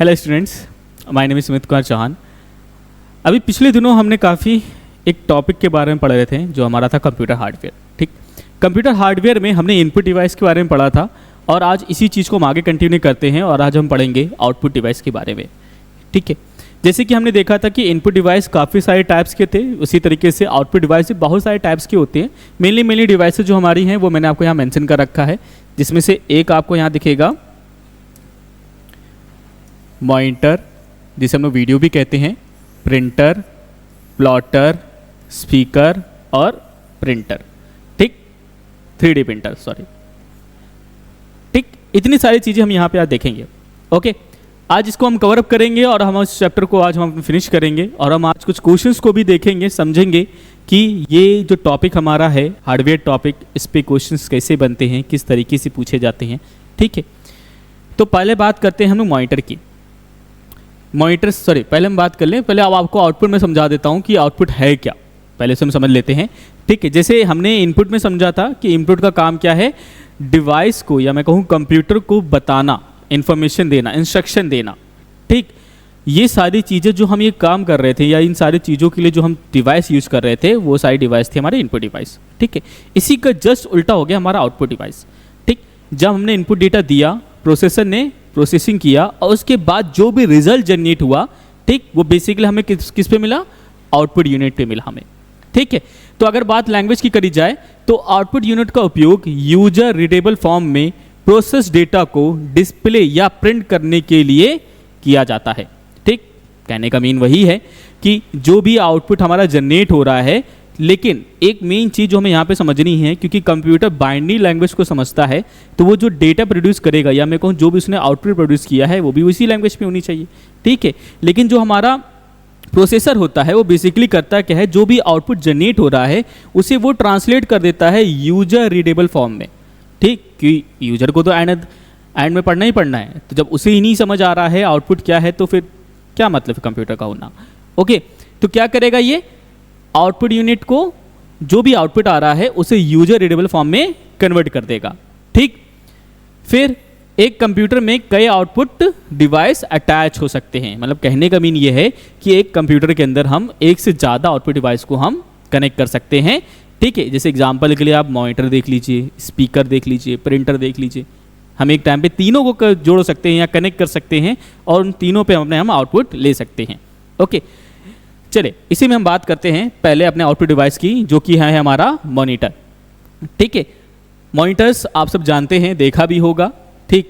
Hello students, my name is Sumit Kumar Chauhan. अभी पिछले दिनों हमने काफ़ी एक टॉपिक के बारे में पढ़ रहे थे जो हमारा था कंप्यूटर हार्डवेयर। ठीक, कंप्यूटर हार्डवेयर में हमने इनपुट डिवाइस के बारे में पढ़ा था और आज इसी चीज़ को हम आगे कंटिन्यू करते हैं और आज हम पढ़ेंगे आउटपुट डिवाइस के बारे में। ठीक है, जैसे कि हमने देखा था कि इनपुट डिवाइस काफ़ी सारे टाइप्स के थे, उसी तरीके से आउटपुट डिवाइस भी बहुत सारे टाइप्स के होते हैं। मेनली डिवाइसेज जो हमारी हैं वो मैंने आपको यहाँ मेंशन कर रखा है, जिसमें से एक आपको यहाँ दिखेगा मॉनिटर, जिसे हम लोग वीडियो भी कहते हैं, प्रिंटर, प्लॉटर, स्पीकर और प्रिंटर। ठीक, 3D प्रिंटर, सॉरी। ठीक, इतनी सारी चीज़ें हम यहाँ पे आज देखेंगे। ओके, आज इसको हम कवर अप करेंगे और हम इस चैप्टर को आज हम फिनिश करेंगे और हम आज कुछ क्वेश्चंस को भी देखेंगे, समझेंगे कि ये जो टॉपिक हमारा है हार्डवेयर टॉपिक, इस पे क्वेश्चंस कैसे बनते हैं, किस तरीके से पूछे जाते हैं। ठीक है, तो पहले बात करते हैं हम लोग मॉनिटर की। पहले हम बात कर लें, पहले अब आपको आउटपुट में समझा देता हूँ कि आउटपुट है क्या, पहले से हम समझ लेते हैं। ठीक है, जैसे हमने इनपुट में समझा था कि इनपुट का काम क्या है, डिवाइस को या मैं कहूँ कंप्यूटर को बताना, इंफॉर्मेशन देना, इंस्ट्रक्शन देना। ठीक, ये सारी चीज़ें जो हम ये काम कर रहे थे या इन सारी चीज़ों के लिए जो हम डिवाइस यूज़ कर रहे थे वो सारी डिवाइस थे हमारे इनपुट डिवाइस। ठीक है, इसी का जस्ट उल्टा हो गया हमारा आउटपुट डिवाइस। ठीक, जब हमने इनपुट डेटा दिया, प्रोसेसर ने प्रोसेसिंग किया और उसके बाद जो भी रिजल्ट जनरेट हुआ, ठीक, वो बेसिकली हमें किस पे मिला, आउटपुट यूनिट पे मिला हमें। ठीक है, तो अगर बात लैंग्वेज की करी जाए तो आउटपुट यूनिट का उपयोग यूजर रीडेबल फॉर्म में प्रोसेस डेटा को डिस्प्ले या प्रिंट करने के लिए किया जाता है। ठीक, कहने का मीन वही है कि जो भी आउटपुट हमारा जनरेट हो रहा है, लेकिन एक मेन चीज़ जो हमें यहाँ पे समझनी है, क्योंकि कंप्यूटर बाइनरी लैंग्वेज को समझता है, तो वो जो डेटा प्रोड्यूस करेगा या मैं कहूँ जो भी उसने आउटपुट प्रोड्यूस किया है वो भी उसी लैंग्वेज में होनी चाहिए। ठीक है, लेकिन जो हमारा प्रोसेसर होता है वो बेसिकली करता क्या है, जो भी आउटपुट जनरेट हो रहा है उसे वो ट्रांसलेट कर देता है यूजर रीडेबल फॉर्म में। ठीक, कि यूजर को तो एंड में पढ़ना ही पढ़ना है, तो जब उसे ही नहीं समझ आ रहा है आउटपुट क्या है तो फिर क्या मतलब है कंप्यूटर का होना। ओके, तो क्या करेगा ये, आउटपुट यूनिट को जो भी आउटपुट आ रहा है उसे यूजर रीडेबल फॉर्म में कन्वर्ट कर देगा। ठीक, फिर एक कंप्यूटर में कई आउटपुट डिवाइस अटैच हो सकते हैं, मतलब कहने का मीन ये है कि एक कंप्यूटर के अंदर हम एक से ज़्यादा आउटपुट डिवाइस को हम कनेक्ट कर सकते हैं। ठीक है, जैसे एग्जांपल के लिए आप मॉनिटर देख लीजिए, स्पीकर देख लीजिए, प्रिंटर देख लीजिए, हम एक टाइम पे तीनों को जोड़ सकते हैं या कनेक्ट कर सकते हैं और उन तीनों पे हम आउटपुट ले सकते हैं। ओके, चलिए इसी में हम बात करते हैं पहले अपने आउटपुट डिवाइस की, जो कि है हमारा मॉनिटर। ठीक है, मॉनिटर्स आप सब जानते हैं, देखा भी होगा। ठीक,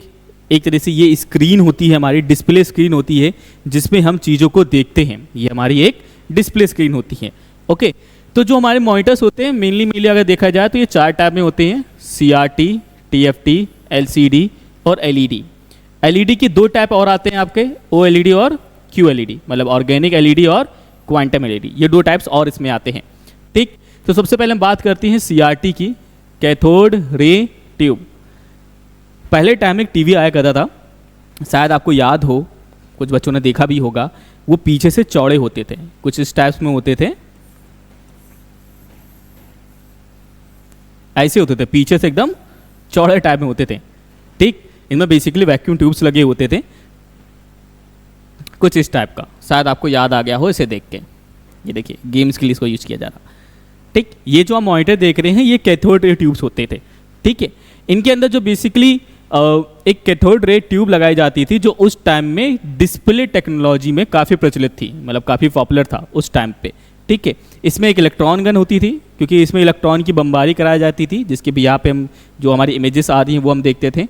एक तरह से ये स्क्रीन होती है, हमारी डिस्प्ले स्क्रीन होती है जिसमें हम चीज़ों को देखते हैं, ये हमारी एक डिस्प्ले स्क्रीन होती है। ओके, तो जो हमारे मॉनिटर्स होते हैं मेनली अगर देखा जाए तो ये 4 टाइप में होते हैं, CRT, TFT, LCD और LED। LED की 2 टाइप और आते हैं आपके, OLED और QLED, मतलब ऑर्गेनिक LED और क्वांटम LED, ये 2 टाइप्स और इसमें आते हैं। ठीक, तो सबसे पहले हम बात करते हैं CRT की, कैथोड रे ट्यूब। पहले टाइम एक टीवी आया करता था, शायद आपको याद हो, कुछ बच्चों ने देखा भी होगा, वो पीछे से चौड़े होते थे, कुछ इस टाइप्स में होते थे, ऐसे होते थे, पीछे से एकदम चौड़े टाइप में होते थे। ठीक, इनमें बेसिकली वैक्यूम ट्यूब्स लगे होते थे, कुछ इस टाइप का, शायद आपको याद आ गया हो इसे देख के। ये देखिए, गेम्स के लिए इसको यूज किया जा रहा। ठीक, ये जो आप मॉनिटर देख रहे हैं ये कैथोड रे ट्यूब्स होते थे। ठीक है, इनके अंदर जो बेसिकली एक कैथोड रे ट्यूब लगाई जाती थी, जो उस टाइम में डिस्प्ले टेक्नोलॉजी में काफ़ी प्रचलित थी, मतलब काफ़ी पॉपुलर था उस टाइम पे। ठीक है, इसमें एक इलेक्ट्रॉन गन होती थी, क्योंकि इसमें इलेक्ट्रॉन की बमबारी कराई जाती थी, जिसके भी यहाँ पे हम जो हमारी इमेजेस आ रही हैं वो हम देखते थे।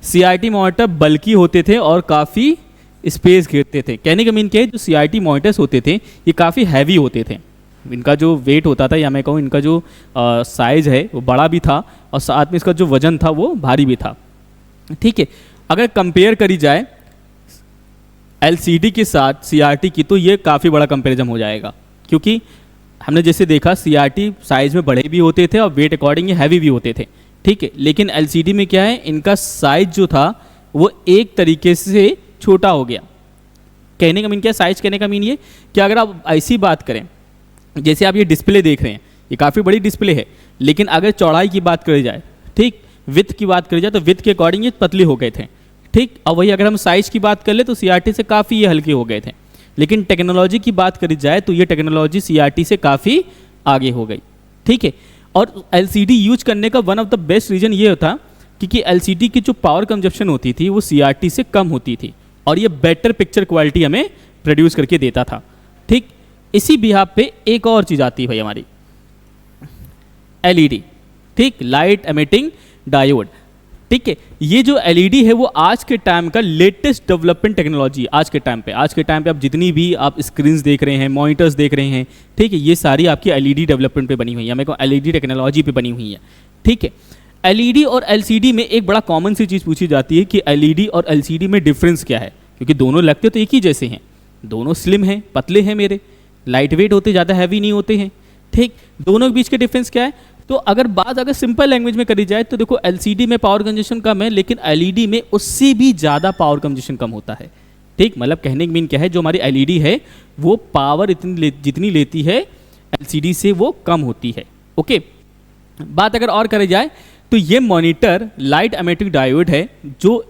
CRT मॉनिटर बल्कि होते थे और काफ़ी स्पेस घेरते थे। कहने का मीन क्या है, जो CRT मॉनिटर्स होते थे ये काफ़ी हैवी होते थे, इनका जो वेट होता था या मैं कहूँ इनका जो साइज़ है वो बड़ा भी था और साथ में इसका जो वजन था वो भारी भी था। ठीक है, अगर कंपेयर करी जाए LCD के साथ CRT की तो ये काफ़ी बड़ा कंपेरिजन हो जाएगा, क्योंकि हमने जैसे देखा CRT साइज़ में बड़े भी होते थे और वेट अकॉर्डिंग हैवी भी होते थे। ठीक है, लेकिन LCD में क्या है, इनका साइज जो था वो एक तरीके से छोटा हो गया। कहने का मीन क्या है, साइज कहने का मीन ये कि अगर आप ऐसी बात करें, जैसे आप ये डिस्प्ले देख रहे हैं, ये काफ़ी बड़ी डिस्प्ले है, लेकिन अगर चौड़ाई की बात करी जाए, ठीक, विड्थ की बात करी जाए तो विड्थ के अकॉर्डिंग ये पतले हो गए थे। ठीक। अब वही अगर हम साइज की बात कर ले तो CRT से काफ़ी ये हल्के हो गए थे, लेकिन टेक्नोलॉजी की बात करी जाए तो ये टेक्नोलॉजी CRT से काफ़ी आगे हो गई। ठीक है। और LCD यूज करने का one of the best reason ये था क्योंकि LCD की जो पावर कंजप्शन होती थी वो CRT से कम होती थी और ये बेटर पिक्चर क्वालिटी हमें प्रोड्यूस करके देता था। ठीक। इसी बिहाफ पे एक और चीज़ आती है भाई हमारी LED, ठीक, लाइट एमिटिंग डायोड। ठीक है। ये जो LED है वो आज के टाइम का लेटेस्ट डेवलपमेंट टेक्नोलॉजी। आज के टाइम पे आप जितनी भी आप स्क्रीन्स देख रहे हैं, मॉनिटर्स देख रहे हैं, ठीक है, ये सारी आपकी LED डेवलपमेंट पे बनी हुई है, मेरे को LED टेक्नोलॉजी पे बनी हुई है। ठीक है। LED और LCD में एक बड़ा कॉमन सी चीज़ पूछी जाती है कि LED और LCD में डिफरेंस क्या है, क्योंकि दोनों लगते तो एक ही जैसे हैं, दोनों स्लिम हैं, पतले हैं, मेरे लाइट वेट होते, ज़्यादा हैवी नहीं होते हैं। ठीक। दोनों के बीच के डिफरेंस क्या है? तो अगर सिंपल लैंग्वेज में करी जाए तो देखो LCD में पावर कंजप्शन कम है, लेकिन LED में उससे भी ज़्यादा पावर कंजप्शन कम होता है। ठीक। मतलब कहने का मीन क्या है, जो हमारी LED है वो पावर जितनी लेती है LCD से वो कम होती है। ओके। बात अगर और करी जाए तो ये मॉनिटर लाइट एमिटिंग डायोड है जो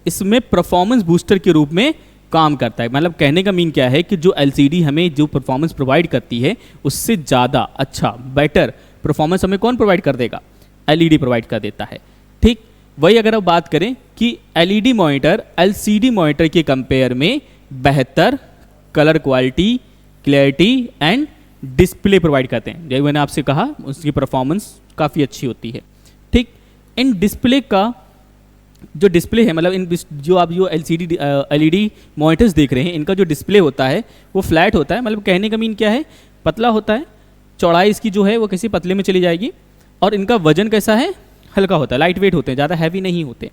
इसमें परफॉर्मेंस बूस्टर के रूप में काम करता है। मतलब कहने का मीन क्या है कि जो LCD हमें जो परफॉर्मेंस प्रोवाइड करती है उससे ज़्यादा अच्छा बेटर परफॉर्मेंस हमें कौन प्रोवाइड कर देगा? LED प्रोवाइड कर देता है। ठीक। वही अगर अब बात करें कि LED मॉनिटर LCD मॉनिटर के कंपेयर में बेहतर colour quality, clarity and display provide करते हैं। जैसे मैंने आपसे कहा उसकी परफॉर्मेंस काफ़ी अच्छी होती है। ठीक। इन डिस्प्ले का जो डिस्प्ले है, मतलब इन जो आप जो LED मॉनिटर्स देख रहे हैं इनका जो डिस्प्ले होता है वो फ्लैट होता है। मतलब कहने का मीन क्या है, पतला होता है, चौड़ाई इसकी जो है वो किसी पतले में चली जाएगी, और इनका वजन कैसा है, हल्का होता है, लाइट वेट होते हैं, ज़्यादा हैवी नहीं होते।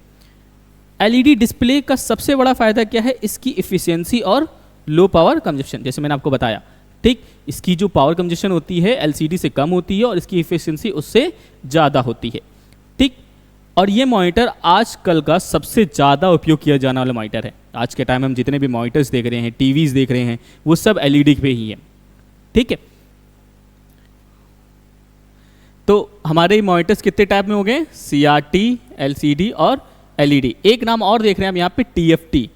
LED डिस्प्ले का सबसे बड़ा फ़ायदा क्या है, इसकी इफ़िशियंसी और लो पावर कंजप्शन, जैसे मैंने आपको बताया। ठीक। इसकी जो पावर कंजप्शन होती है LCD से कम होती है और इसकी इफ़िशियंसी उससे ज़्यादा होती है। ठीक। और ये मॉनिटर आजकल का सबसे ज़्यादा उपयोग किया जाने वाला मॉनिटर है। आज के टाइम में हम जितने भी मॉनिटर्स देख रहे हैं, टीवीज़ देख रहे हैं, वो सब LED पे ही है। ठीक है। तो हमारे मॉनिटर्स कितने टाइप में हो गए? CRT, LCD और LED। एक नाम और देख रहे हैं हम यहाँ पे, TFT,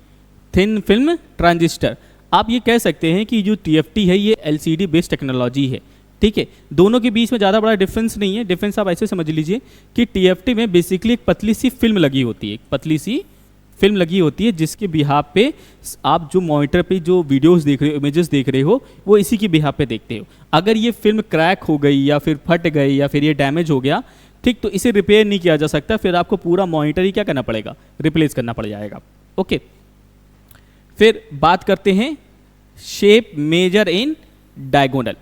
थिन फिल्म ट्रांजिस्टर। आप ये कह सकते हैं कि जो TFT है ये LCD बेस्ड टेक्नोलॉजी है। ठीक है। दोनों के बीच में ज़्यादा बड़ा डिफरेंस नहीं है। डिफरेंस आप ऐसे समझ लीजिए कि TFT में बेसिकली एक पतली सी फिल्म लगी होती है, एक पतली सी फिल्म लगी होती है जिसके बिहाफ पे आप जो मॉनिटर पे जो वीडियोस देख रहे हो, इमेजेस देख रहे हो, वो इसी के बिहाफ पे देखते हो। अगर ये फिल्म क्रैक हो गई या फिर फट गई या फिर ये डैमेज हो गया, ठीक, तो इसे रिपेयर नहीं किया जा सकता, फिर आपको पूरा मॉनिटर ही क्या करना पड़ेगा, रिप्लेस करना पड़ जाएगा। ओके। फिर बात करते हैं शेप मेजर इन डायगोनल।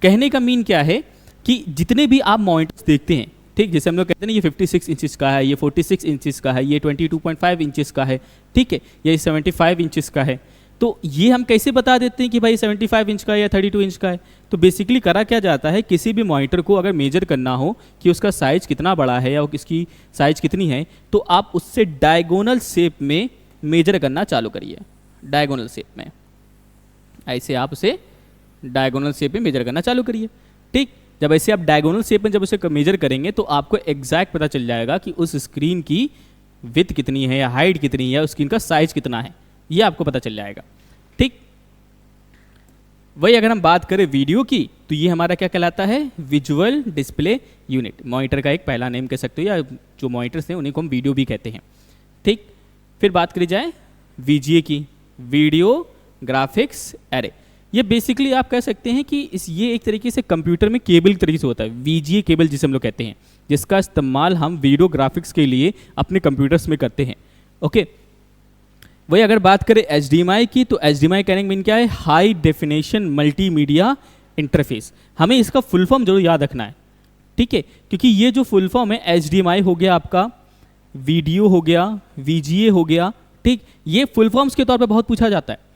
कहने का मीन क्या है कि जितने भी आप मॉनिटर्स देखते हैं, ठीक, जैसे हम लोग कहते हैं ना ये 56 इंचेस का है, ये 46 इंचेस का है, ये 22.5 इंचेस का है, ठीक है, ये 75 इंचेस का है, तो ये हम कैसे बता देते हैं कि भाई 75 इंच का है या 32 इंच का है? तो बेसिकली करा क्या जाता है, किसी भी मॉनिटर को अगर मेजर करना हो कि उसका साइज़ कितना बड़ा है या उसकी साइज़ कितनी है, तो आप उससे डायगोनल शेप में मेजर करना चालू करिए। डायगोनल शेप में ऐसे आप उसे डायगोनल शेप में मेजर करना चालू करिए। ठीक। जब ऐसे आप डायगोनल शेप में जब उसे मेजर करेंगे तो आपको एग्जैक्ट पता चल जाएगा कि उस स्क्रीन की विड्थ कितनी है या हाइट कितनी है, उस स्क्रीन का साइज कितना है, ये आपको पता चल जाएगा। ठीक। वही अगर हम बात करें वीडियो की, तो ये हमारा क्या कहलाता है, विजुअल डिस्प्ले यूनिट। मॉनिटर का एक पहला नेम कह सकते हो, या जो मॉनिटर्स हैं उन्हीं को हम वीडियो भी कहते हैं। ठीक। फिर बात करी जाए VGA की, वीडियो ग्राफिक्स एरे। ये बेसिकली आप कह सकते हैं कि ये एक तरीके से कंप्यूटर में केबल की तरीके से होता है, VGA केबल जिसे हम लोग कहते हैं, जिसका इस्तेमाल हम वीडियो ग्राफिक्स के लिए अपने कंप्यूटर्स में करते हैं। ओके। वही अगर बात करें HDMI की, तो HDMI कहने का मीन क्या है, हाई डेफिनेशन मल्टीमीडिया इंटरफेस। हमें इसका फुल फॉर्म जरूर याद रखना है। ठीक है। क्योंकि ये जो फुल फॉर्म है, HDMI हो गया आपका, वीडियो हो गया, VGA हो गया, ठीक, ये फुल फॉर्म्स के तौर पे बहुत पूछा जाता है।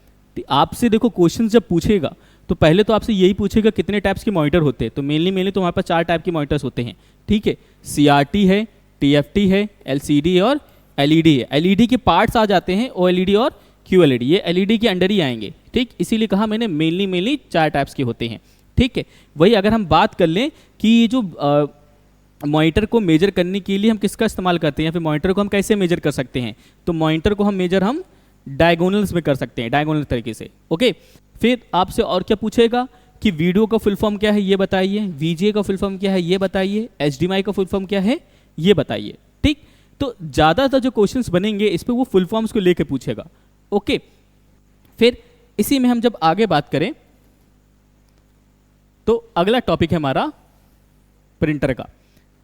आपसे देखो क्वेश्चन जब पूछेगा तो पहले तो आपसे यही पूछेगा कितने टाइप्स के मॉनिटर होते हैं, तो मेनली तो हमारे पास 4 टाइप के मॉनिटर्स होते हैं। ठीक है। CRT है, TFT है, LCD और LED है। LED के पार्ट्स आ जाते हैं OLED और QLED, ये LED के अंडर ही आएंगे। ठीक। इसीलिए कहा मैंने मेनली 4 टाइप्स के होते हैं। ठीक है। वही अगर हम बात कर लें कि ये जो मॉनिटर को मेजर करने के लिए हम किसका इस्तेमाल करते हैं, या फिर मॉनिटर को हम कैसे मेजर कर सकते हैं, तो मॉनिटर को हम मेजर हम डायगोनल्स में कर सकते हैं, डायगोनल तरीके से। ओके, फिर आपसे और क्या पूछेगा कि वीडियो का फुल फॉर्म क्या है ये बताइए, वीजीए का फुल फॉर्म क्या है ये बताइए, एचडीएमआई का फुल फॉर्म क्या है ये बताइए। ठीक, तो ज़्यादातर जो क्वेश्चंस बनेंगे इस पर वो फुल फॉर्म्स को लेकर पूछेगा। ओके, फिर इसी में हम जब आगे बात करें तो अगला टॉपिक है हमारा प्रिंटर का।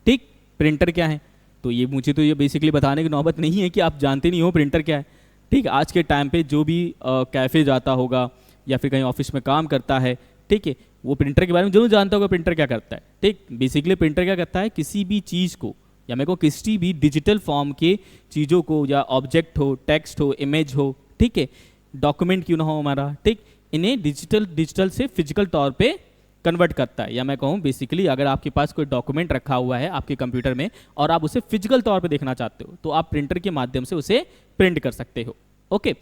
ठीक, प्रिंटर क्या है, तो ये मुझे तो ये बेसिकली बताने की नौबत नहीं है कि आप जानते नहीं हो प्रिंटर क्या है। ठीक, आज के टाइम पे जो भी कैफ़े जाता होगा या फिर कहीं ऑफिस में काम करता है, ठीक है, वो प्रिंटर के बारे में जरूर जानता होगा प्रिंटर क्या करता है। ठीक, बेसिकली प्रिंटर क्या करता है, किसी भी चीज़ को या मेरे को किसी भी डिजिटल फॉर्म के चीज़ों को, या ऑब्जेक्ट हो, टेक्स्ट हो, इमेज हो, ठीक है, डॉक्यूमेंट क्यों ना हो हमारा, ठीक, इन्हें डिजिटल से फिजिकल तौर पे कन्वर्ट करता है। या मैं कहूँ बेसिकली अगर आपके पास कोई डॉक्यूमेंट रखा हुआ है आपके कंप्यूटर में और आप उसे फिजिकल तौर पे देखना चाहते हो, तो आप प्रिंटर के माध्यम से उसे प्रिंट कर सकते हो। ओके,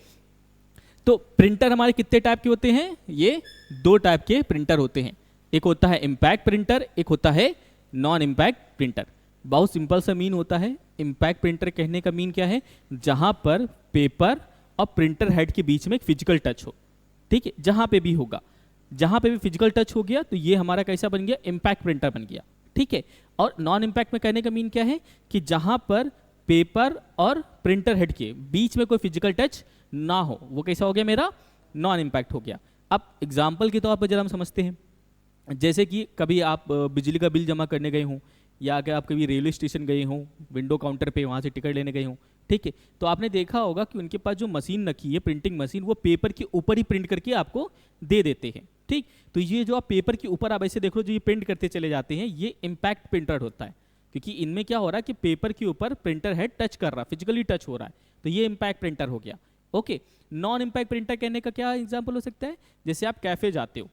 तो प्रिंटर हमारे कितने टाइप के होते हैं, ये 2 टाइप के प्रिंटर होते हैं। एक होता है इम्पैक्ट प्रिंटर, एक होता है नॉन इम्पैक्ट प्रिंटर। बहुत सिंपल सा मीन होता है। इम्पैक्ट प्रिंटर कहने का मीन क्या है, जहां पर पेपर और प्रिंटर हेड के बीच में एक फिजिकल टच हो। ठीक है, जहां पे भी होगा, जहां पे भी फिजिकल टच हो गया तो ये हमारा कैसा बन गया, इम्पैक्ट प्रिंटर बन गया। ठीक है, और नॉन इम्पैक्ट में कहने का मीन क्या है कि जहां पर पेपर और प्रिंटर हेड के बीच में कोई फिजिकल टच ना हो, वो कैसा हो गया मेरा, नॉन इम्पैक्ट हो गया। अब एग्जाम्पल के तौर पर जरा हम समझते हैं, जैसे कि कभी आप बिजली का बिल जमा करने गए हों, या अगर आप कभी रेलवे स्टेशन गए हों, विंडो काउंटर पे वहाँ से टिकट लेने गए हों, ठीक है, तो आपने देखा होगा कि उनके पास जो मशीन रखी है, प्रिंटिंग मशीन, वो पेपर के ऊपर ही प्रिंट करके आपको दे देते हैं। ठीक, तो ये जो आप पेपर के ऊपर आप ऐसे देखो जो ये प्रिंट करते चले जाते हैं, ये इम्पैक्ट प्रिंटर होता है, क्योंकि इनमें क्या हो रहा है कि पेपर के ऊपर प्रिंटर हेड टच कर रहा है, फिजिकली टच हो रहा है, तो ये इम्पैक्ट प्रिंटर हो गया। ओके, नॉन इम्पैक्ट प्रिंटर कहने का क्या एग्जाम्पल हो सकता है, जैसे आप कैफे जाते हो,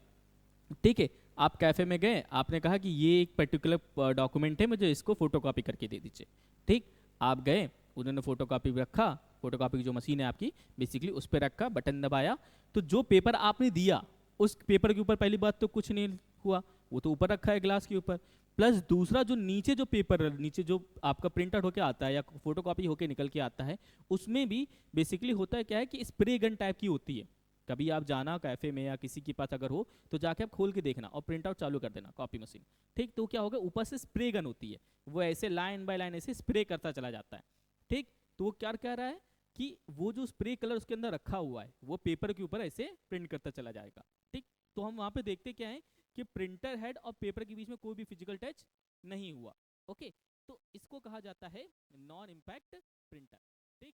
ठीक है, आप कैफे में गए, आपने कहा कि ये एक पर्टिकुलर डॉक्यूमेंट है, मुझे इसको फोटोकॉपी करके दे दीजिए। ठीक, आप गए, उन्होंने फोटोकॉपी रखा, फोटोकॉपी की जो मशीन है आपकी बेसिकली उस पर रखा, बटन दबाया, तो जो पेपर आपने दिया उस पेपर के ऊपर पहली बात तो कुछ नहीं हुआ, वो तो ऊपर रखा है ग्लास के ऊपर, प्लस दूसरा जो नीचे जो पेपर, नीचे जो आपका प्रिंटर होके आता है या फोटोकॉपी होके निकल के आता है, उसमें भी बेसिकली होता है क्या है कि स्प्रे गन टाइप की होती है। कभी आप जाना कैफे में या किसी के पास अगर हो तो जाके आप खोल के देखना और प्रिंट आउट चालू कर देना कॉपी मशीन। ठीक, तो क्या होगा, ऊपर से स्प्रे गन होती है, वो ऐसे लाइन बाय लाइन ऐसे स्प्रे करता चला जाता है। ठीक, तो वो क्या कह रहा है कि वो जो स्प्रे कलर उसके अंदर रखा हुआ है वो पेपर के ऊपर ऐसे प्रिंट करता चला जाएगा। ठीक, तो हम वहाँ पे देखते क्या है कि प्रिंटर हेड और पेपर के बीच में कोई भी फिजिकल टच नहीं हुआ। ओके, तो इसको कहा जाता है नॉन इम्पैक्ट प्रिंटर। ठीक,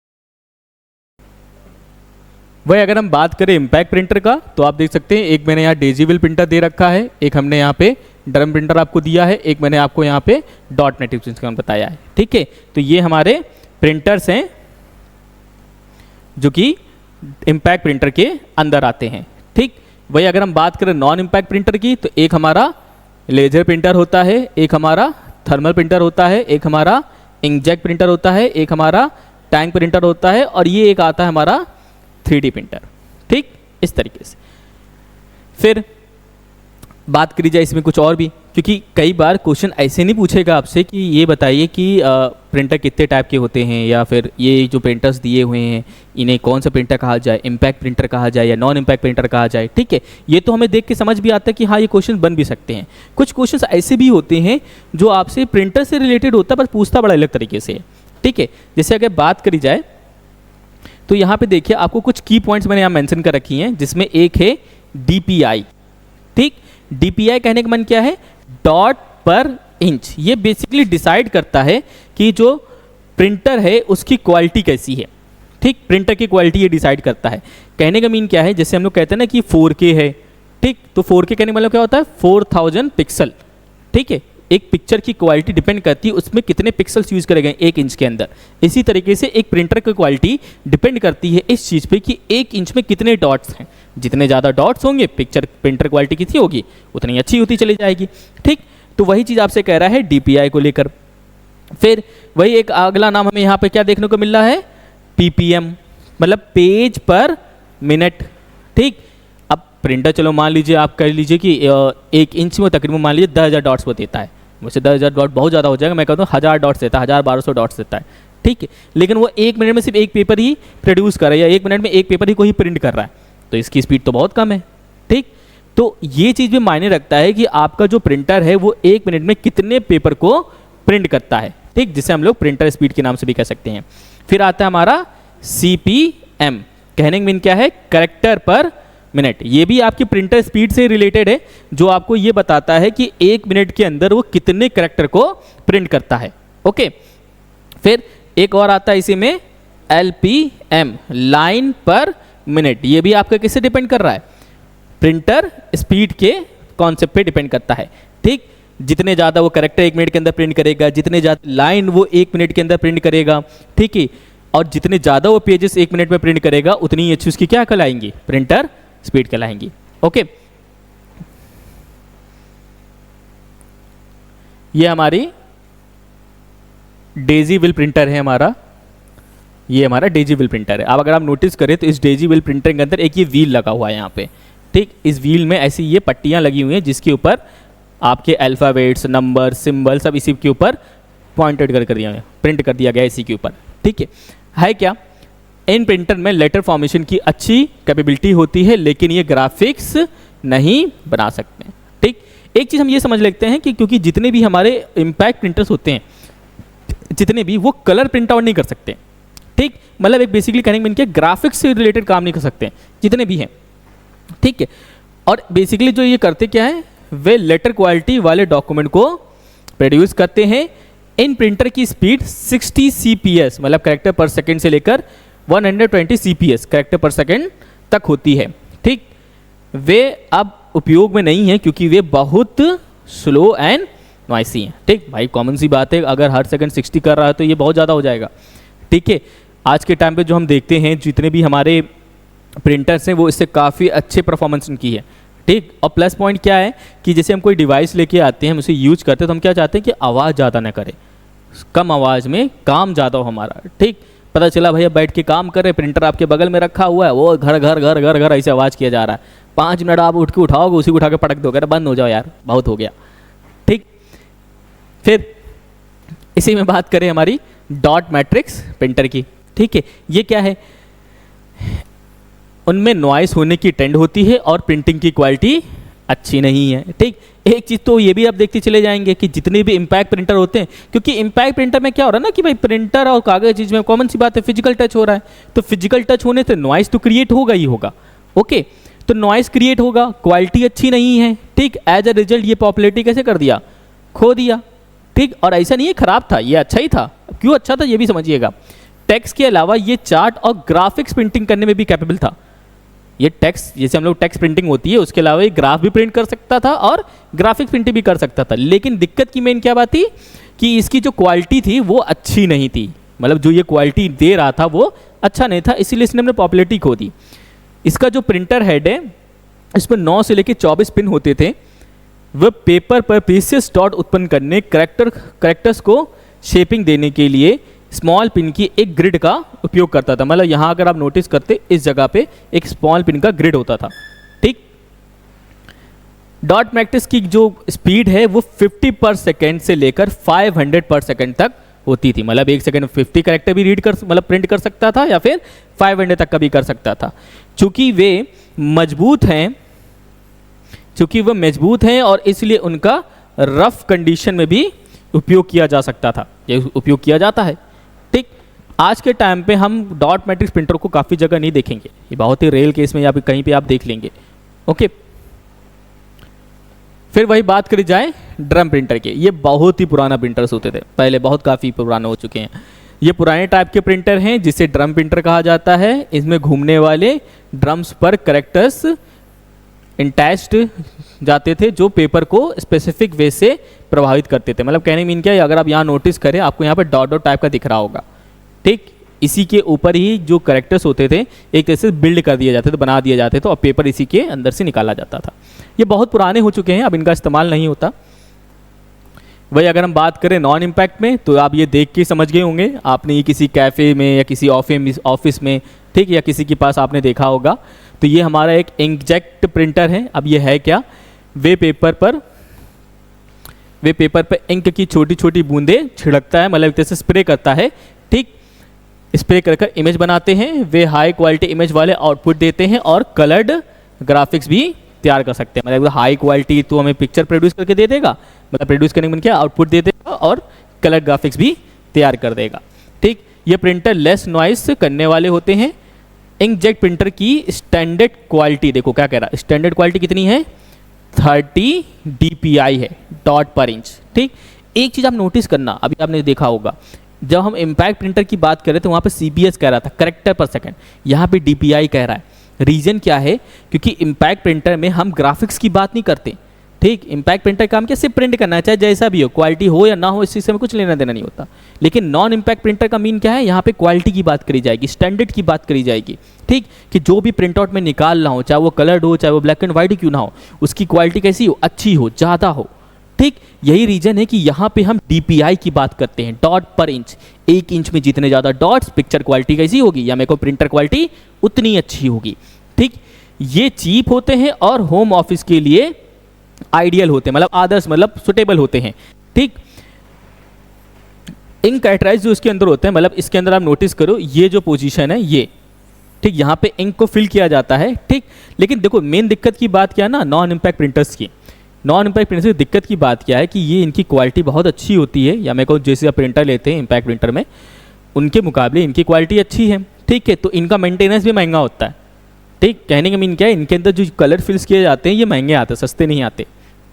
वही अगर हम बात करें इम्पैक्ट प्रिंटर का तो आप देख सकते हैं, एक मैंने यहाँ डेजीविल प्रिंटर दे रखा है, एक हमने यहाँ पे ड्रम प्रिंटर आपको दिया है, एक मैंने आपको यहाँ पे डॉट नेट का बताया है। ठीक है, तो ये हमारे प्रिंटर्स हैं जो कि इम्पैक्ट प्रिंटर के अंदर आते हैं। ठीक, वही अगर हम बात करें नॉन इम्पैक्ट प्रिंटर की तो एक हमारा लेजर प्रिंटर होता है, एक हमारा थर्मल प्रिंटर होता है, एक हमारा इंकजेट प्रिंटर होता है, एक हमारा टैंक प्रिंटर होता है, और ये एक आता है हमारा 3D प्रिंटर। ठीक, इस तरीके से फिर बात करी जाए इसमें कुछ और भी, क्योंकि कई बार क्वेश्चन ऐसे नहीं पूछेगा आपसे कि ये बताइए कि प्रिंटर कितने टाइप के होते हैं, या फिर ये जो प्रिंटर्स दिए हुए हैं इन्हें कौन सा प्रिंटर कहा जाए, इम्पैक्ट प्रिंटर कहा जाए या नॉन इम्पैक्ट प्रिंटर कहा जाए। ठीक है, ये तो हमें देख के समझ भी आता है कि हाँ ये क्वेश्चन बन भी सकते हैं। कुछ क्वेश्चन ऐसे भी होते हैं जो आपसे प्रिंटर से रिलेटेड होता है पर पूछता बड़ा अलग तरीके से है। ठीक है, जैसे अगर बात करी जाए तो यहाँ पे देखिए आपको कुछ की पॉइंट्स मैंने यहाँ मेंशन कर रखी हैं, जिसमें एक है DPI। ठीक, DPI कहने का मन क्या है, डॉट पर इंच। ये बेसिकली डिसाइड करता है कि जो प्रिंटर है उसकी क्वालिटी कैसी है। ठीक, प्रिंटर की क्वालिटी ये डिसाइड करता है। कहने का मीन क्या है, जैसे हम लोग कहते हैं ना कि 4K है, ठीक, तो 4K कहने मतलब क्या होता है, 4000 पिक्सल। ठीक है, एक पिक्चर की क्वालिटी डिपेंड करती है उसमें कितने पिक्सल्स यूज करे गए 1 इंच के अंदर। इसी तरीके से एक प्रिंटर की क्वालिटी डिपेंड करती है इस चीज़ पे कि 1 इंच में कितने डॉट्स हैं। जितने ज़्यादा डॉट्स होंगे प्रिंटर क्वालिटी कितनी होगी, उतनी अच्छी होती चली जाएगी। ठीक, तो वही चीज़ आपसे कह रहा है DPI को लेकर। फिर वही एक अगला नाम हमें यहाँ पे क्या देखने को मिल रहा है, PPM, मतलब पेज पर मिनट। ठीक, अब प्रिंटर चलो मान लीजिए आप कर लीजिए कि 1 इंच में तकरीबन मान लीजिए 10,000 डॉट्स वो देता है। मुझसे 10,000 डॉट बहुत ज़्यादा हो जाएगा, मैं कहता हूँ 1000 डॉट्स देता है, 1200 डॉट्स देता है, ठीक है। लेकिन वो 1 मिनट में सिर्फ एक पेपर ही प्रोड्यूस कर रहा है या 1 मिनट में एक पेपर ही को ही प्रिंट कर रहा है, तो इसकी स्पीड तो बहुत कम है, ठीक। तो ये चीज़ भी मायने रखता है कि आपका जो प्रिंटर है वो 1 मिनट में कितने पेपर को प्रिंट करता है, ठीक, जिसे हम लोग प्रिंटर स्पीड के नाम से भी कह सकते हैं। फिर आता है हमारा CPM, कहने का मीन क्या है, कैरेक्टर पर मिनट। ये भी आपकी प्रिंटर स्पीड से रिलेटेड है, जो आपको ये बताता है कि 1 मिनट के अंदर वो कितने कैरेक्टर को प्रिंट करता है, ओके। फिर एक और आता है इसी में LPM, लाइन पर मिनट। ये भी आपका किससे डिपेंड कर रहा है, प्रिंटर स्पीड के कॉन्सेप्ट पे डिपेंड करता है, ठीक। जितने ज़्यादा वो कैरेक्टर 1 मिनट के अंदर प्रिंट करेगा, जितने ज़्यादा लाइन वो 1 मिनट के अंदर प्रिंट करेगा, ठीक है, और जितने ज़्यादा वो पेजेस 1 मिनट में प्रिंट करेगा, उतनी ही अच्छी उसकी क्या कहलाएंगी, प्रिंटर स्पीड कहलाएंगी, ओके। ये हमारी डेजी व्हील प्रिंटर है हमारा, ये हमारा डेजी व्हील प्रिंटर है। अब अगर आप नोटिस करें तो इस डेजी व्हील प्रिंटर के अंदर एक ये व्हील लगा हुआ है यहाँ पे, ठीक। इस व्हील में ऐसी ये पट्टियाँ लगी हुई हैं जिसके ऊपर आपके अल्फ़ाबेट्स, नंबर, सिंबल सब इसी के ऊपर पॉइंटेड कर दिया है, प्रिंट कर दिया गया इसी के ऊपर, ठीक है क्या। इन प्रिंटर में लेटर फॉर्मेशन की अच्छी कैपेबिलिटी होती है, लेकिन ये ग्राफिक्स नहीं बना सकते, ठीक। एक चीज़ हम ये समझ लेते हैं कि क्योंकि जितने भी हमारे इम्पैक्ट प्रिंटर्स होते हैं, जितने भी, वो कलर प्रिंट आउट नहीं कर सकते, ठीक। मतलब एक बेसिकली कहने में ग्राफिक्स से रिलेटेड काम नहीं कर सकते जितने भी हैं, ठीक है। और बेसिकली जो ये करते क्या है, वे लेटर क्वालिटी वाले डॉक्यूमेंट को प्रोड्यूस करते हैं। इन प्रिंटर की स्पीड 60 CPS मतलब कैरेक्टर पर सेकंड से लेकर 120 CPS कैरेक्टर पर सेकंड तक होती है, ठीक। वे अब उपयोग में नहीं है क्योंकि वे बहुत स्लो एंड नॉइसी हैं, ठीक। भाई कॉमन सी बात है, अगर हर सेकंड 60 कर रहा है तो ये बहुत ज़्यादा हो जाएगा, ठीक है। आज के टाइम पे जो हम देखते हैं जितने भी हमारे प्रिंटर्स हैं वो इससे काफ़ी अच्छे परफॉर्मेंस की है, ठीक। और प्लस पॉइंट क्या है कि जैसे हम कोई डिवाइस लेके आते हैं, हम उसे यूज करते हैं, तो हम क्या चाहते हैं कि आवाज़ ज़्यादा ना करे, कम आवाज़ में काम ज़्यादा हो हमारा, ठीक। पता चला भैया बैठ के काम कर रहे, प्रिंटर आपके बगल में रखा हुआ है, वो घर घर घर घर घर ऐसे आवाज़ किया जा रहा है, 5 मिनट आप उठ के उठाओगे, उसी को उठा के पटक दोगे, बंद हो जाओ यार, बहुत हो गया, ठीक। फिर इसी में बात करें हमारी डॉट मैट्रिक्स प्रिंटर की, ठीक है। ये क्या है, उनमें नॉइस होने की ट्रेंड होती है और प्रिंटिंग की क्वालिटी अच्छी नहीं है, ठीक। एक चीज़ तो ये भी आप देखते चले जाएंगे कि जितने भी इम्पैक्ट प्रिंटर होते हैं, क्योंकि इम्पैक्ट प्रिंटर में क्या हो रहा है ना कि भाई प्रिंटर और कागज चीज़ में कॉमन सी बात है, फिजिकल टच हो रहा है, तो फिजिकल टच होने से नॉइस तो क्रिएट होगा ही होगा, ओके। तो नॉइस क्रिएट होगा, क्वालिटी अच्छी नहीं है, ठीक। एज अ रिजल्ट ये पॉपुलैरिटी कैसे कर दिया, खो दिया, ठीक। और ऐसा नहीं है खराब था, ये अच्छा ही था। क्यों अच्छा था ये भी समझिएगा, टेक्स्ट के अलावा ये चार्ट और ग्राफिक्स प्रिंटिंग करने में भी कैपेबल था। ये टेक्स्ट, जैसे हम लोग टेक्स्ट प्रिंटिंग होती है उसके अलावा ये ग्राफ भी प्रिंट कर सकता था और ग्राफिक्स प्रिंटिंग भी कर सकता था। लेकिन दिक्कत की मेन क्या बात थी कि इसकी जो क्वालिटी थी वो अच्छी नहीं थी, मतलब जो ये क्वालिटी दे रहा था वो अच्छा नहीं था, इसीलिए इसने अपने पॉपुलैरिटी खो दी। इसका जो प्रिंटर हेड है इसमें 9 से लेकर 24 पिन होते थे, वह पेपर पर प्रीसियस डॉट उत्पन्न करने, कैरेक्टर्स को शेपिंग देने के लिए स्मॉल पिन की एक ग्रिड का उपयोग करता था। मतलब यहाँ अगर आप नोटिस करते इस जगह पे एक स्मॉल पिन का ग्रिड होता था, ठीक। डॉट मैट्रिक्स की जो स्पीड है वो 50 पर सेकेंड से लेकर 500 पर सेकेंड तक होती थी। मतलब 1 सेकेंड में 50 कैरेक्टर भी रीड कर मतलब प्रिंट कर सकता था या फिर 500 तक का भी कर सकता था। चूंकि वे मजबूत हैं और इसलिए उनका रफ कंडीशन में भी उपयोग किया जा सकता था, ये उपयोग किया जाता है, ठीक। आज के टाइम पे हम डॉट मैट्रिक्स प्रिंटर को काफ़ी जगह नहीं देखेंगे, ये बहुत ही रेयर केस में या फिर कहीं पे आप देख लेंगे, ओके। फिर वही बात करी जाए ड्रम प्रिंटर के, ये बहुत ही पुराना प्रिंटर्स होते थे, पहले बहुत काफ़ी पुराने हो चुके हैं। ये पुराने टाइप के प्रिंटर हैं जिसे ड्रम प्रिंटर कहा जाता है। इसमें घूमने वाले ड्रम्स पर कैरेक्टर्स इंटैच्ड जाते थे जो पेपर को स्पेसिफिक वे से प्रभावित करते थे। मतलब कहने मीन क्या है, अगर आप यहाँ नोटिस करें आपको यहाँ पर डॉट डॉट टाइप का दिख रहा होगा, ठीक। इसी के ऊपर ही जो कैरेक्टर्स होते थे एक तरह से बिल्ड कर दिए जाते थे, बना दिए जाते थे और पेपर इसी के अंदर से निकाला जाता था। ये बहुत पुराने हो चुके हैं, अब इनका इस्तेमाल नहीं होता। वही अगर हम बात करें नॉन इम्पैक्ट में, तो आप ये देख के समझ गए होंगे, आपने ये किसी कैफ़े में या किसी ऑफिस में, ठीक, या किसी के पास आपने देखा होगा। तो ये हमारा एक इंकजेट प्रिंटर है। अब ये है क्या, वे पेपर पर वे पेपर पे इंक की छोटी छोटी बूंदें छिड़कता है, मतलब एक तरह से स्प्रे करता है, ठीक। स्प्रे कर कर इमेज बनाते हैं, वे हाई क्वालिटी इमेज वाले आउटपुट देते हैं और कलर्ड ग्राफिक्स भी तैयार कर सकते हैं। मतलब हाई क्वालिटी तो हमें पिक्चर प्रोड्यूस करके दे देगा, मतलब प्रोड्यूस करने में क्या आउटपुट दे देगा और कलर ग्राफिक्स भी तैयार कर देगा, ठीक। ये प्रिंटर लेस नॉइस करने वाले होते हैं। इंकजेट प्रिंटर की स्टैंडर्ड क्वालिटी देखो क्या कह रहा है, स्टैंडर्ड क्वालिटी कितनी है, 30 DPI है, डॉट पर इंच, ठीक। एक चीज़ आप नोटिस करना, अभी आपने देखा होगा जब हम इम्पैक्ट प्रिंटर की बात करें तो वहाँ पे CPS कह रहा था, करेक्टर पर सेकंड, यहाँ पे DPI कह रहा है। रीज़न क्या है, क्योंकि इम्पैक्ट प्रिंटर में हम ग्राफिक्स की बात नहीं करते, ठीक। इम्पैक्ट प्रिंटर का काम क्या, सिर्फ प्रिंट करना है, चाहे जैसा भी हो, क्वालिटी हो या ना हो, इस चीज़ से हमें कुछ लेना देना नहीं होता। लेकिन नॉन इम्पैक्ट प्रिंटर का मीन क्या है, यहाँ पे क्वालिटी की बात करी जाएगी, स्टैंडर्ड की बात करी जाएगी, ठीक। कि जो भी प्रिंट आउट में निकाल रहा हो, चाहे वो कलर्ड हो, चाहे वो ब्लैक एंड वाइट क्यों ना हो, उसकी क्वालिटी कैसी हो, अच्छी हो, ज़्यादा हो, ठीक। यही रीजन है कि यहाँ पे हम DPI की बात करते हैं, डॉट पर इंच। 1 इंच में जितने ज़्यादा डॉट्स, पिक्चर क्वालिटी कैसी होगी, या मेरे को प्रिंटर क्वालिटी उतनी अच्छी होगी, ठीक। ये चीप होते हैं और होम ऑफिस के लिए आइडियल होते हैं, मतलब आदर्श, मतलब सुटेबल होते हैं, ठीक। इंक कैरेक्टराइज जो इसके अंदर होते हैं, मतलब इसके अंदर आप नोटिस करो ये जो पोजीशन है ये, ठीक, यहाँ पे इंक को फिल किया जाता है, ठीक। लेकिन देखो मेन दिक्कत की बात क्या है ना, नॉन इम्पैक्ट प्रिंटर्स की, नॉन इम्पैक्ट प्रिंटर्स की दिक्कत की बात क्या है कि ये इनकी क्वालिटी बहुत अच्छी होती है, या मेरे को जैसे आप प्रिंटर लेते हैं इम्पैक्ट प्रिंटर में, उनके मुकाबले इनकी क्वालिटी अच्छी है, ठीक है। तो इनका मेंटेनेंस भी महंगा होता है, ठीक। कहने का मीन क्या है, इनके अंदर जो कलर फिल्स किए जाते हैं ये महंगे आते हैं, सस्ते नहीं आते,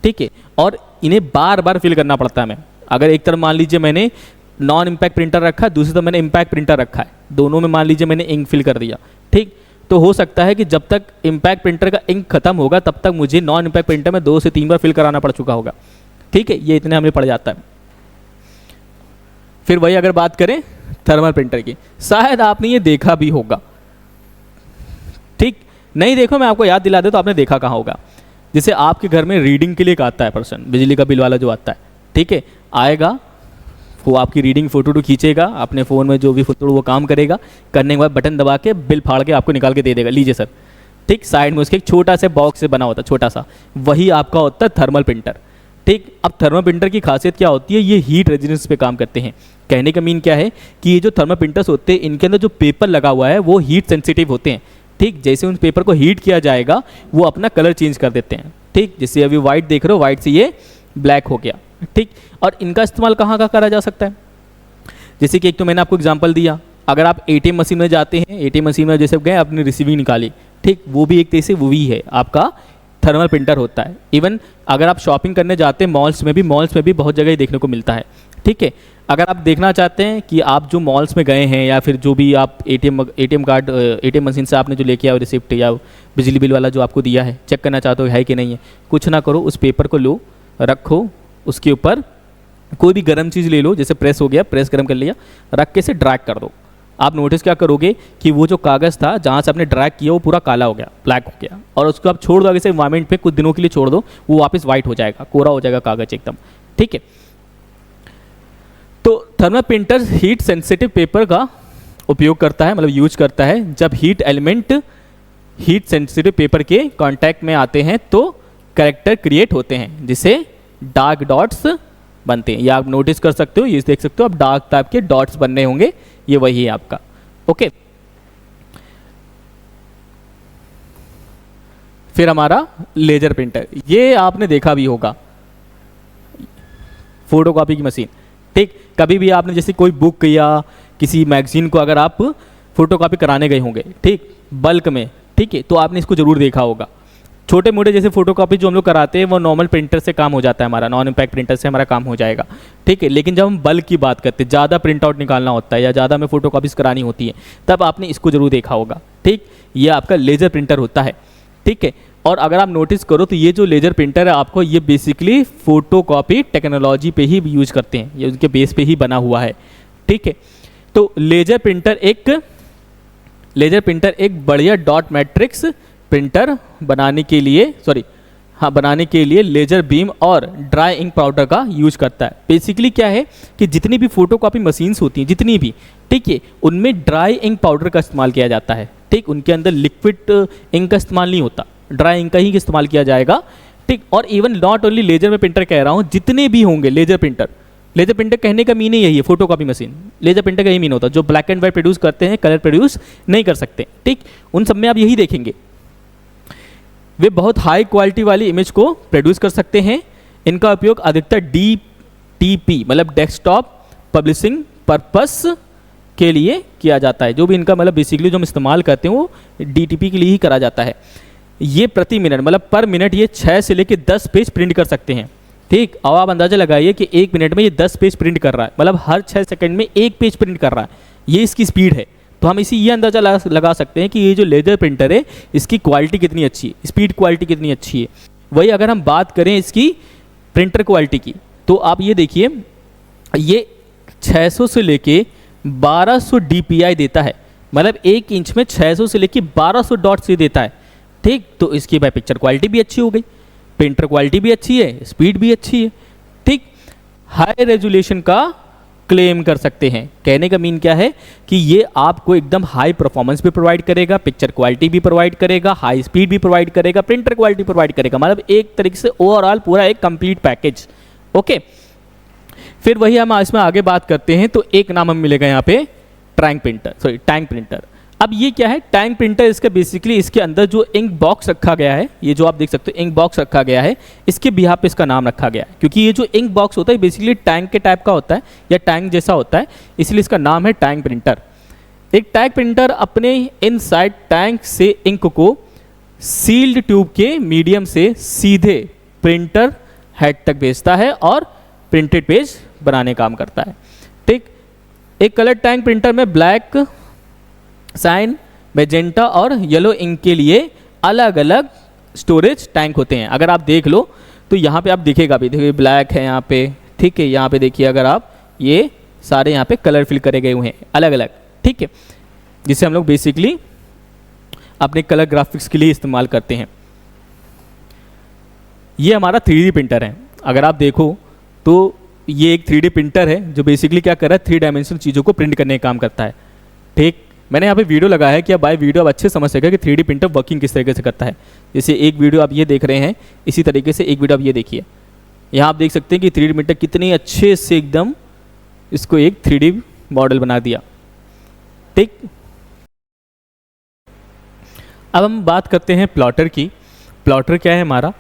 ठीक है। और इन्हें बार बार फिल करना पड़ता है। मैं अगर एक तरफ मान लीजिए मैंने नॉन इम्पैक्ट प्रिंटर रखा है, दूसरी तरफ मैंने इम्पैक्ट प्रिंटर रखा है, दोनों में मान लीजिए मैंने इंक फिल कर दिया, ठीक। तो हो सकता है कि जब तक इम्पैक्ट प्रिंटर का इंक खत्म होगा तब तक मुझे नॉन इम्पैक्ट प्रिंटर में 2 से 3 बार फिल कराना पड़ चुका होगा, ठीक है। ये इतने हमें पड़ जाता है। फिर वही अगर बात करें थर्मल प्रिंटर की, शायद आपने ये देखा भी होगा, ठीक। नहीं देखो मैं आपको याद दिला दे तो आपने देखा कहाँ होगा। जैसे आपके घर में रीडिंग के लिए एक आता है पर्सन, बिजली का बिल वाला जो आता है, ठीक है, आएगा वो आपकी रीडिंग फोटो खींचेगा, अपने फ़ोन में जो भी फोटो वो काम करेगा, करने के बाद बटन दबा के बिल फाड़ के आपको निकाल के दे देगा, लीजिए सर, ठीक। साइड में उसके एक छोटा सा बॉक्स से बना होता है, छोटा सा, वही आपका होता है थर्मल प्रिंटर, ठीक। अब थर्मल प्रिंटर की खासियत क्या होती है, ये हीट रेजिस्टेंस पे काम करते हैं। कहने का मीन क्या है कि ये जो थर्मल प्रिंटर्स होते हैं इनके अंदर जो पेपर लगा हुआ है वो हीट सेंसिटिव होते हैं, ठीक। जैसे उन पेपर को हीट किया जाएगा वो अपना कलर चेंज कर देते हैं, ठीक। जैसे अभी वाइट देख रहे हो, वाइट से ये ब्लैक हो गया, ठीक। और इनका इस्तेमाल कहाँ कहाँ करा जा सकता है, जैसे कि एक तो मैंने आपको एग्जांपल दिया, अगर आप ATM मशीन में जाते हैं, ATM मशीन में जैसे गए आपने रिसीविंग निकाली, ठीक, वो भी एक तरह से वो भी है आपका थर्मल प्रिंटर होता है। इवन अगर आप शॉपिंग करने जाते हैं मॉल्स में भी बहुत जगह देखने को मिलता है, ठीक है। अगर आप देखना चाहते हैं कि आप जो मॉल्स में गए हैं या फिर जो भी आप ATM कार्ड ATM मशीन से आपने जो लेके आया रिसिप्ट या बिजली बिल वाला जो आपको दिया है, चेक करना चाहते हो है कि नहीं है, कुछ ना करो, उस पेपर को लो, रखो, उसके ऊपर कोई भी गर्म चीज़ ले लो, जैसे प्रेस हो गया, प्रेस गर्म कर लिया, रख के से ड्रैग कर दो। आप नोटिस क्या करोगे कि वो जो कागज़ था जहाँ से आपने ड्रैग किया वो पूरा काला हो गया, ब्लैक हो गया, और उसको आप छोड़ दो आगे से एनवायरमेंट पे, कुछ दिनों के लिए छोड़ दो, वो वापस वाइट हो जाएगा, कोरा हो जाएगा कागज़ एकदम, ठीक है। तो thermal printer heat sensitive paper का उपयोग करता है, मतलब यूज करता है। जब heat element heat sensitive paper के कांटेक्ट में आते हैं तो कैरेक्टर क्रिएट होते हैं, जिसे डार्क डॉट्स बनते हैं। या आप नोटिस कर सकते हो, ये देख सकते हो आप, डार्क टाइप के डॉट्स बनने होंगे, ये वही है आपका, ओके। फिर हमारा लेजर प्रिंटर, ये आपने देखा भी होगा, फोटोकॉपी की मशीन, ठीक। कभी भी आपने जैसे कोई बुक या किसी मैगजीन को अगर आप फोटोकॉपी कराने गए होंगे, ठीक, बल्क में, ठीक है, तो आपने इसको जरूर देखा होगा। छोटे मोटे जैसे फोटोकॉपी जो हम लोग कराते हैं वो नॉर्मल प्रिंटर से काम हो जाता है हमारा, नॉन इम्पैक्ट प्रिंटर से हमारा काम हो जाएगा, ठीक है। लेकिन जब हम बल्क की बात करते हैं, ज़्यादा प्रिंट आउट निकालना होता है या ज़्यादा हमें फोटोकॉपीज करानी होती है, तब आपने इसको जरूर देखा होगा, ठीक। ये आपका लेजर प्रिंटर होता है, ठीक है। और अगर आप नोटिस करो तो ये जो लेजर प्रिंटर है आपको, ये बेसिकली फोटोकॉपी टेक्नोलॉजी पे ही यूज करते हैं, ये उनके बेस पे ही बना हुआ है, ठीक है। तो लेजर प्रिंटर एक बढ़िया डॉट मैट्रिक्स प्रिंटर बनाने के लिए लेजर बीम और ड्राई इंक पाउडर का यूज करता है। बेसिकली क्या है कि जितनी भी फोटोकॉपी मशीन्स होती हैं, जितनी भी, ठीक है, उनमें ड्राई इंक पाउडर का इस्तेमाल किया जाता है, ठीक। उनके अंदर लिक्विड इंक का इस्तेमाल नहीं होता, ड्राई इंक का ही इस्तेमाल किया जाएगा, ठीक। और इवन नॉट ओनली लेजर में प्रिंटर कह रहा हूँ, जितने भी होंगे लेजर प्रिंटर, लेजर प्रिंटर कहने का मीन यही है, photo copy machine, laser printer का यही मीन होता है, जो ब्लैक एंड वाइट प्रोड्यूस करते हैं, कलर प्रोड्यूस नहीं कर सकते, ठीक। उन सब में आप यही देखेंगे, वे बहुत हाई क्वालिटी वाली इमेज को प्रोड्यूस कर सकते हैं। इनका उपयोग अधिकतर DTP मतलब डेस्कटॉप पब्लिशिंग पर्पस के लिए किया जाता है। जो भी इनका मतलब बेसिकली जो हम इस्तेमाल करते हैं वो DTP के लिए ही करा जाता है। ये प्रति मिनट मतलब पर मिनट ये 6 से लेकर 10 पेज प्रिंट कर सकते हैं, ठीक। अब आप अंदाजा लगाइए कि 1 मिनट में ये 10 पेज प्रिंट कर रहा है, मतलब हर 6 सेकंड में 1 पेज प्रिंट कर रहा है, ये इसकी स्पीड है। तो हम इसी ये अंदाजा लगा सकते हैं कि ये जो लेजर प्रिंटर है इसकी क्वालिटी कितनी अच्छी है, स्पीड क्वालिटी कितनी अच्छी है। वही अगर हम बात करें इसकी प्रिंटर क्वालिटी की, तो आप ये देखिए, ये 600 से लेके 1200 DPI देता है, मतलब 1 इंच में 600 से लेके 1200 डॉट्स ये देता है, ठीक। तो इसकी भाई पिक्चर क्वालिटी भी अच्छी हो गई, प्रिंटर क्वालिटी भी अच्छी है, स्पीड भी अच्छी है, ठीक। हाई रेजोल्यूशन का क्लेम कर सकते हैं। कहने का मीन क्या है कि ये आपको एकदम हाई परफॉर्मेंस भी प्रोवाइड करेगा, पिक्चर क्वालिटी भी प्रोवाइड करेगा, हाई स्पीड भी प्रोवाइड करेगा, प्रिंटर क्वालिटी प्रोवाइड करेगा, मतलब एक तरीके से ओवरऑल पूरा एक कंप्लीट पैकेज, ओके। फिर वही हम इसमें आगे बात करते हैं, तो एक नाम हम मिलेगा यहाँ पे टैंक प्रिंटर। अब ये क्या है टैंक प्रिंटर? इसका बेसिकली इसके अंदर जो इंक बॉक्स रखा गया है, ये जो आप देख सकते हो इंक बॉक्स रखा गया है, इसके बिहाफ पे इसका नाम रखा गया है, क्योंकि ये जो इंक बॉक्स होता है बेसिकली टैंक के टाइप का होता है या टैंक जैसा होता है, इसलिए इसका नाम है टैंक प्रिंटर। एक टैंक प्रिंटर अपने इनसाइड टैंक से इंक को सील्ड ट्यूब के मीडियम से सीधे प्रिंटर हेड तक भेजता है और प्रिंटेड पेज बनाने काम करता है, ठीक। एक कलर टैंक प्रिंटर में ब्लैक, साइन, मैजेंटा और येलो इंक के लिए अलग अलग स्टोरेज टैंक होते हैं। अगर आप देख लो तो यहाँ पे आप दिखेगा भी, देखिए ब्लैक है यहाँ पे, ठीक है। यहाँ पे देखिए अगर आप, ये सारे यहाँ पे कलर फिल करे गए हुए हैं अलग अलग, ठीक है, जिसे हम लोग बेसिकली अपने कलर ग्राफिक्स के लिए इस्तेमाल करते हैं। ये हमारा 3D प्रिंटर है। अगर आप देखो तो ये एक 3D प्रिंटर है जो बेसिकली क्या कर रहा है, 3 डायमेंशनल चीज़ों को प्रिंट करने का काम करता है, ठीक। मैंने यहाँ पे वीडियो लगाया है कि आप बाय वीडियो आप अच्छे समझ सकें कि 3D प्रिंटर वर्किंग किस तरीके से करता है। जैसे एक वीडियो आप ये देख रहे हैं, इसी तरीके से एक वीडियो आप ये देखिए। यहाँ आप देख सकते हैं कि 3D प्रिंटर कितने अच्छे से एकदम इसको एक 3D मॉडल बना दिया, ठीक। अब हम बात करते हैं प्लॉटर की। प्लॉटर क्या है हमारा?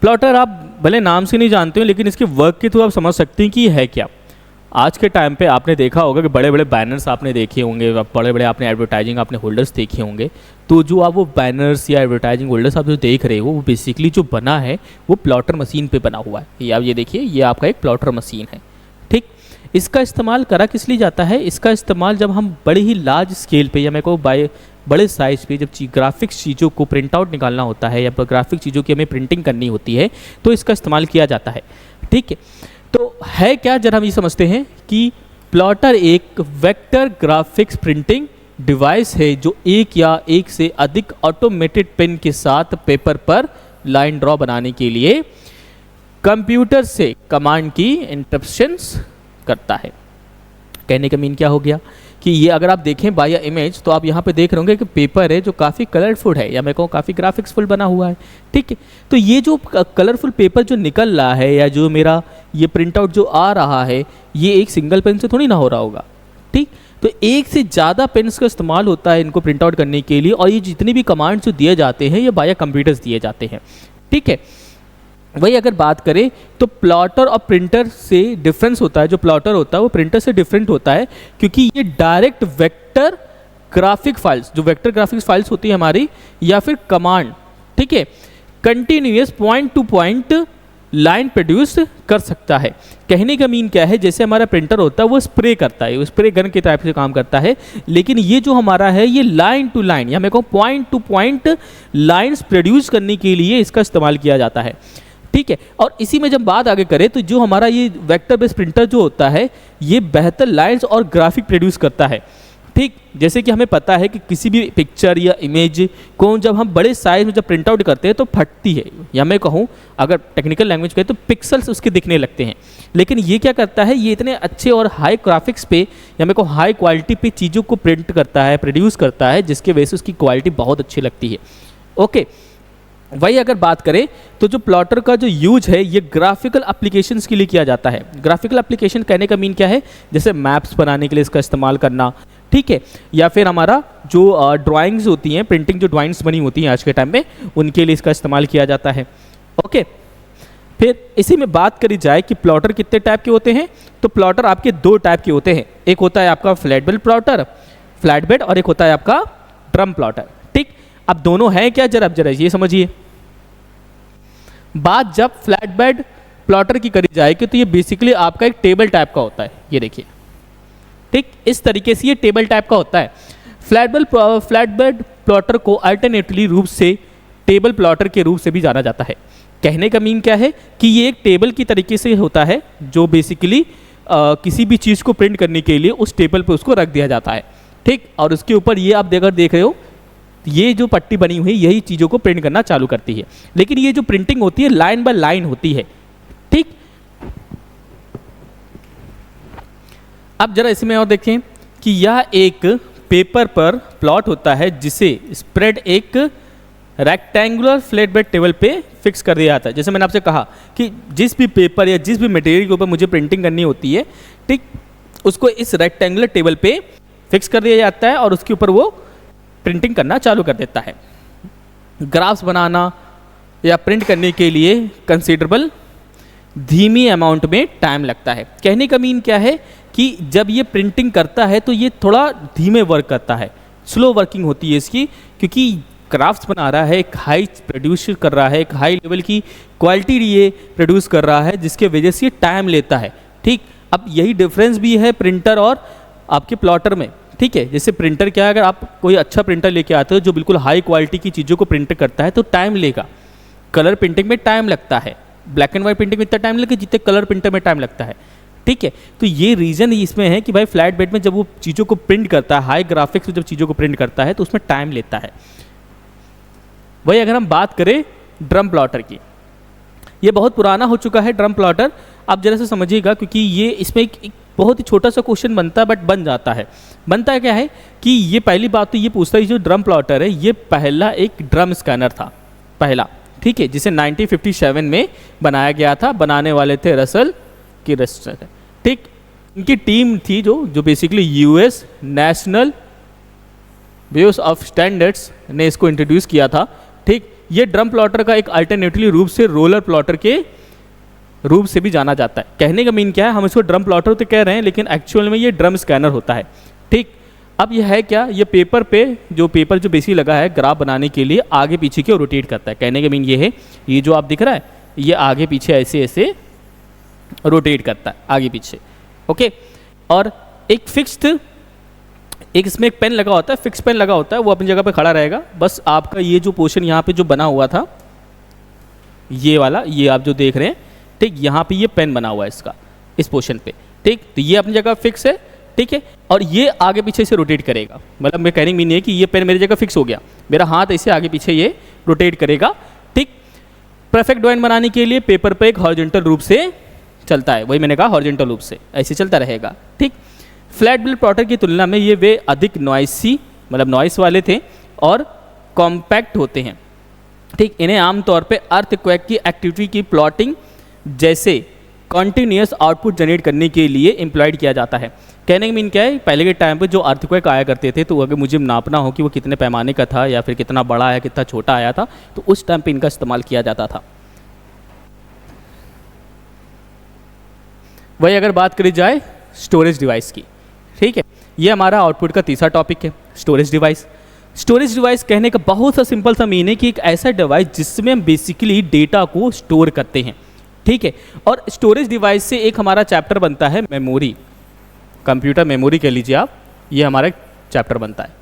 प्लॉटर आप भले नाम से नहीं जानते हो, लेकिन इसके वर्क के थ्रू आप समझ सकते हैं कि ये है क्या। आज के टाइम पे आपने देखा होगा कि बड़े बड़े बैनर्स आपने देखे होंगे, बड़े बड़े आपने एडवर्टाइजिंग आपने होल्डर्स देखे होंगे। तो जो आप वो बैनर्स या एडवर्टाइजिंग होल्डर्स आप जो देख रहे हो, वो बेसिकली जो बना है वो प्लॉटर मशीन पे बना हुआ है। ये आप ये देखिए, ये आपका एक प्लॉटर मशीन है, ठीक। इसका इस्तेमाल करा किस लिए जाता है? इसका इस्तेमाल जब हम बड़े ही लार्ज स्केल पे या मैं कहूँ बड़े साइज़ पे जब ग्राफिक्स चीज़ों को प्रिंट आउट निकालना होता है या ग्राफिक चीज़ों की हमें प्रिंटिंग करनी होती है, तो इसका इस्तेमाल किया जाता है, ठीक है। तो है क्या, जरा हम ये समझते हैं कि प्लॉटर एक वेक्टर ग्राफिक्स प्रिंटिंग डिवाइस है जो एक या एक से अधिक ऑटोमेटेड पेन के साथ पेपर पर लाइन ड्रॉ बनाने के लिए कंप्यूटर से कमांड की इंस्ट्रक्शंस करता है। कहने का मीन क्या हो गया कि ये अगर आप देखें बाय इमेज, तो आप यहाँ पे देख रहे होंगे कि पेपर है जो काफ़ी कलरफुल है या मैं कहूँ काफ़ी ग्राफिक्सफुल बना हुआ है, ठीक है। तो ये जो कलरफुल पेपर जो निकल रहा है या जो मेरा ये प्रिंट आउट जो आ रहा है, ये एक सिंगल पेन से थोड़ी ना हो रहा होगा, ठीक। तो एक से ज़्यादा पेन्स का इस्तेमाल होता है इनको प्रिंट आउट करने के लिए, और ये जितने भी कमांड्स जो दिए जाते हैं ये बाय कंप्यूटर्स दिए जाते हैं, ठीक है। वही अगर बात करें तो प्लॉटर और प्रिंटर से डिफरेंस होता है, जो प्लॉटर होता है वो प्रिंटर से डिफरेंट होता है, क्योंकि ये डायरेक्ट वेक्टर ग्राफिक फाइल्स, जो वेक्टर ग्राफिक्स फाइल्स होती है हमारी, या फिर कमांड, ठीक है, continuous point two point line produce कर सकता है। कहने का मीन क्या है, जैसे हमारा प्रिंटर होता है वो स्प्रे करता है, वो स्प्रे गन के टाइप से काम करता है, लेकिन ये जो हमारा है ये लाइन टू लाइन या मैं कहूँ point two point lines produce करने के लिए इसका इस्तेमाल किया जाता है, ठीक है। और इसी में जब बात आगे करें तो जो हमारा ये वेक्टर बेस्ड प्रिंटर जो होता है ये बेहतर लाइंस और ग्राफिक प्रोड्यूस करता है, ठीक। जैसे कि हमें पता है कि किसी भी पिक्चर या इमेज को जब हम बड़े साइज में जब प्रिंट आउट करते हैं तो फटती है, या मैं कहूँ अगर टेक्निकल लैंग्वेज कहें तो पिक्सल्स उसके दिखने लगते हैं। लेकिन ये क्या करता है, ये इतने अच्छे और हाई ग्राफिक्स पे या मैं कहूँ हाई क्वालिटी पे चीज़ों को प्रिंट करता है, प्रोड्यूस करता है, जिसके वजह से उसकी क्वालिटी बहुत अच्छी लगती है, ओके। वही अगर बात करें तो जो प्लॉटर का जो यूज है ये ग्राफिकल एप्लीकेशंस के लिए किया जाता है। ग्राफिकल एप्लीकेशन कहने का मीन क्या है, जैसे मैप्स बनाने के लिए इसका इस्तेमाल करना, ठीक है, या फिर हमारा जो ड्राइंग्स होती हैं, प्रिंटिंग जो ड्राइंग्स बनी होती हैं आज के टाइम में, उनके लिए इसका इस्तेमाल किया जाता है। ओके, फिर इसी में बात करी जाए कि प्लॉटर कितने टाइप के होते हैं, तो प्लॉटर आपके दो टाइप के होते हैं। एक होता है आपका flat bed plotter, flat bed, और एक होता है आपका ड्रम प्लॉटर। ठीक, अब दोनों हैं क्या, जरा ये समझिए। बात जब फ्लैट बेड प्लॉटर की करी जाएगी तो ये बेसिकली आपका एक टेबल टाइप का होता है, ये देखिए। ठीक, इस तरीके से ये टेबल टाइप का होता है। फ्लैट बेड प्लॉटर को अल्टरनेटिवली रूप से टेबल प्लॉटर के रूप से भी जाना जाता है। कहने का मीन क्या है कि ये एक टेबल की तरीके से होता है जो बेसिकली किसी भी चीज़ को प्रिंट करने के लिए उस टेबल पे उसको रख दिया जाता है। ठीक, और उसके ऊपर ये आप अगर देख रहे हो, ये जो पट्टी बनी हुई यही चीज़ों को प्रिंट करना चालू करती है। लेकिन ये जो प्रिंटिंग होती है लाइन बाय लाइन होती है। ठीक, अब जरा इसमें और देखें कि यह एक पेपर पर प्लॉट होता है जिसे स्प्रेड एक रेक्टेंगुलर फ्लैट बेड टेबल पे फिक्स कर दिया जाता है। जैसे मैंने आपसे कहा कि जिस भी पेपर या जिस भी मटेरियल के ऊपर मुझे प्रिंटिंग करनी होती है, ठीक, उसको इस रेक्टेंगुलर टेबल पे फिक्स कर दिया जाता है और उसके ऊपर वो प्रिंटिंग करना चालू कर देता है। ग्राफ्स बनाना या प्रिंट करने के लिए कंसिडरेबल धीमी अमाउंट में टाइम लगता है। कहने का मीन क्या है कि जब ये प्रिंटिंग करता है तो ये थोड़ा धीमे वर्क करता है, स्लो वर्किंग होती है इसकी, क्योंकि क्राफ्ट्स बना रहा है, एक हाई प्रोड्यूस कर रहा है, एक हाई लेवल की क्वालिटी ये प्रोड्यूस कर रहा है, जिसके वजह से ये टाइम लेता है। ठीक, अब यही डिफरेंस भी है प्रिंटर और आपके प्लॉटर में। ठीक है, जैसे प्रिंटर क्या है, अगर आप कोई अच्छा प्रिंटर लेके आते हो जो बिल्कुल हाई क्वालिटी की चीज़ों को प्रिंट करता है तो टाइम लेगा। कलर प्रिंटिंग में टाइम लगता है, ब्लैक एंड वाइट प्रिंटिंग में इतना टाइम लगेगा जितने कलर प्रिंटर में टाइम लगता है। ठीक है, तो ये रीज़न इसमें है कि भाई फ्लैट बेड में जब वो चीज़ों को प्रिंट करता है, हाई ग्राफिक्स में जब चीज़ों को प्रिंट करता है तो उसमें टाइम लेता है। वही अगर हम बात करें ड्रम प्लॉटर की, ये बहुत पुराना हो चुका है ड्रम प्लॉटर। आप जरा से समझिएगा, क्योंकि ये इसमें एक बहुत ही छोटा सा क्वेश्चन बनता है, बट बन जाता है। बनता क्या है कि ये पहली बात तो ये पूछता है, जो ड्रम प्लॉटर है ये पहला एक ड्रम स्कैनर था, पहला। ठीक है, जिसे 1957 में बनाया गया था। बनाने वाले थे रसल किर्स्टर। ठीक, इनकी टीम थी जो basically US national bureau of standards ने इसको इंट्रोड्यूस किया था। ठीक, ये ड्रम प्लॉटर का एक अल्टरनेटिवली रूप से रोलर प्लॉटर के रूप से भी जाना जाता है। कहने का मीन क्या है, हम इसको ड्रम प्लॉटर तो कह रहे हैं लेकिन एक्चुअल में ये ड्रम स्कैनर होता है। ठीक, अब ये है क्या, ये पेपर जो बेसिकली लगा है ग्राफ बनाने के लिए आगे पीछे के रोटेट करता है। कहने का मीन ये है, ये जो आप दिख रहा है ये आगे पीछे ऐसे ऐसे रोटेट करता है आगे पीछे। ओके, और एक फिक्स्ड एक इसमें एक पेन लगा होता है, फिक्स पेन लगा होता है, वो अपनी जगह पे खड़ा रहेगा। बस आपका ये जो पोर्शन यहाँ पे जो बना हुआ था, ये वाला, ये आप जो देख रहे हैं, ठीक, यहाँ पे ये पेन बना हुआ है इसका, इस पोर्शन पे। ठीक, तो ये अपनी जगह फिक्स है। ठीक है, और ये आगे पीछे से रोटेट करेगा। मतलब मैं कहने मीन है कि ये पेन मेरी जगह फिक्स हो गया, मेरा हाथ ऐसे आगे पीछे ये रोटेट करेगा। ठीक, परफेक्ट ड्राइंग बनाने के लिए पेपर पे एक हॉरिजॉन्टल रूप से चलता है, वही मैंने कहा हॉरिजॉन्टल रूप से ऐसे चलता रहेगा। ठीक, फ्लैट बेड प्लॉटर की तुलना में ये वे अधिक नॉइसी, मतलब नॉइस वाले थे और कॉम्पैक्ट होते हैं। ठीक, इन्हें आमतौर पे अर्थक्वेक की एक्टिविटी की प्लॉटिंग जैसे कॉन्टिन्यूस आउटपुट जनरेट करने के लिए एम्प्लॉयड किया जाता है। कहने का मीन क्या है, पहले के टाइम पे जो अर्थक्वेक आया करते थे तो अगर मुझे नापना हो कि वो कितने पैमाने का था या फिर कितना बड़ा आया कितना छोटा आया था, तो उस टाइम पे इनका इस्तेमाल किया जाता था। वही अगर बात करी जाए स्टोरेज डिवाइस की, ठीक है, ये हमारा आउटपुट का तीसरा टॉपिक है, स्टोरेज डिवाइस। स्टोरेज डिवाइस कहने का बहुत सा सिंपल सा मीन है कि एक ऐसा डिवाइस जिसमें हम बेसिकली डेटा को स्टोर करते हैं। ठीक है, और स्टोरेज डिवाइस से एक हमारा चैप्टर बनता है मेमोरी, कंप्यूटर मेमोरी कह लीजिए आप, ये हमारा चैप्टर बनता है।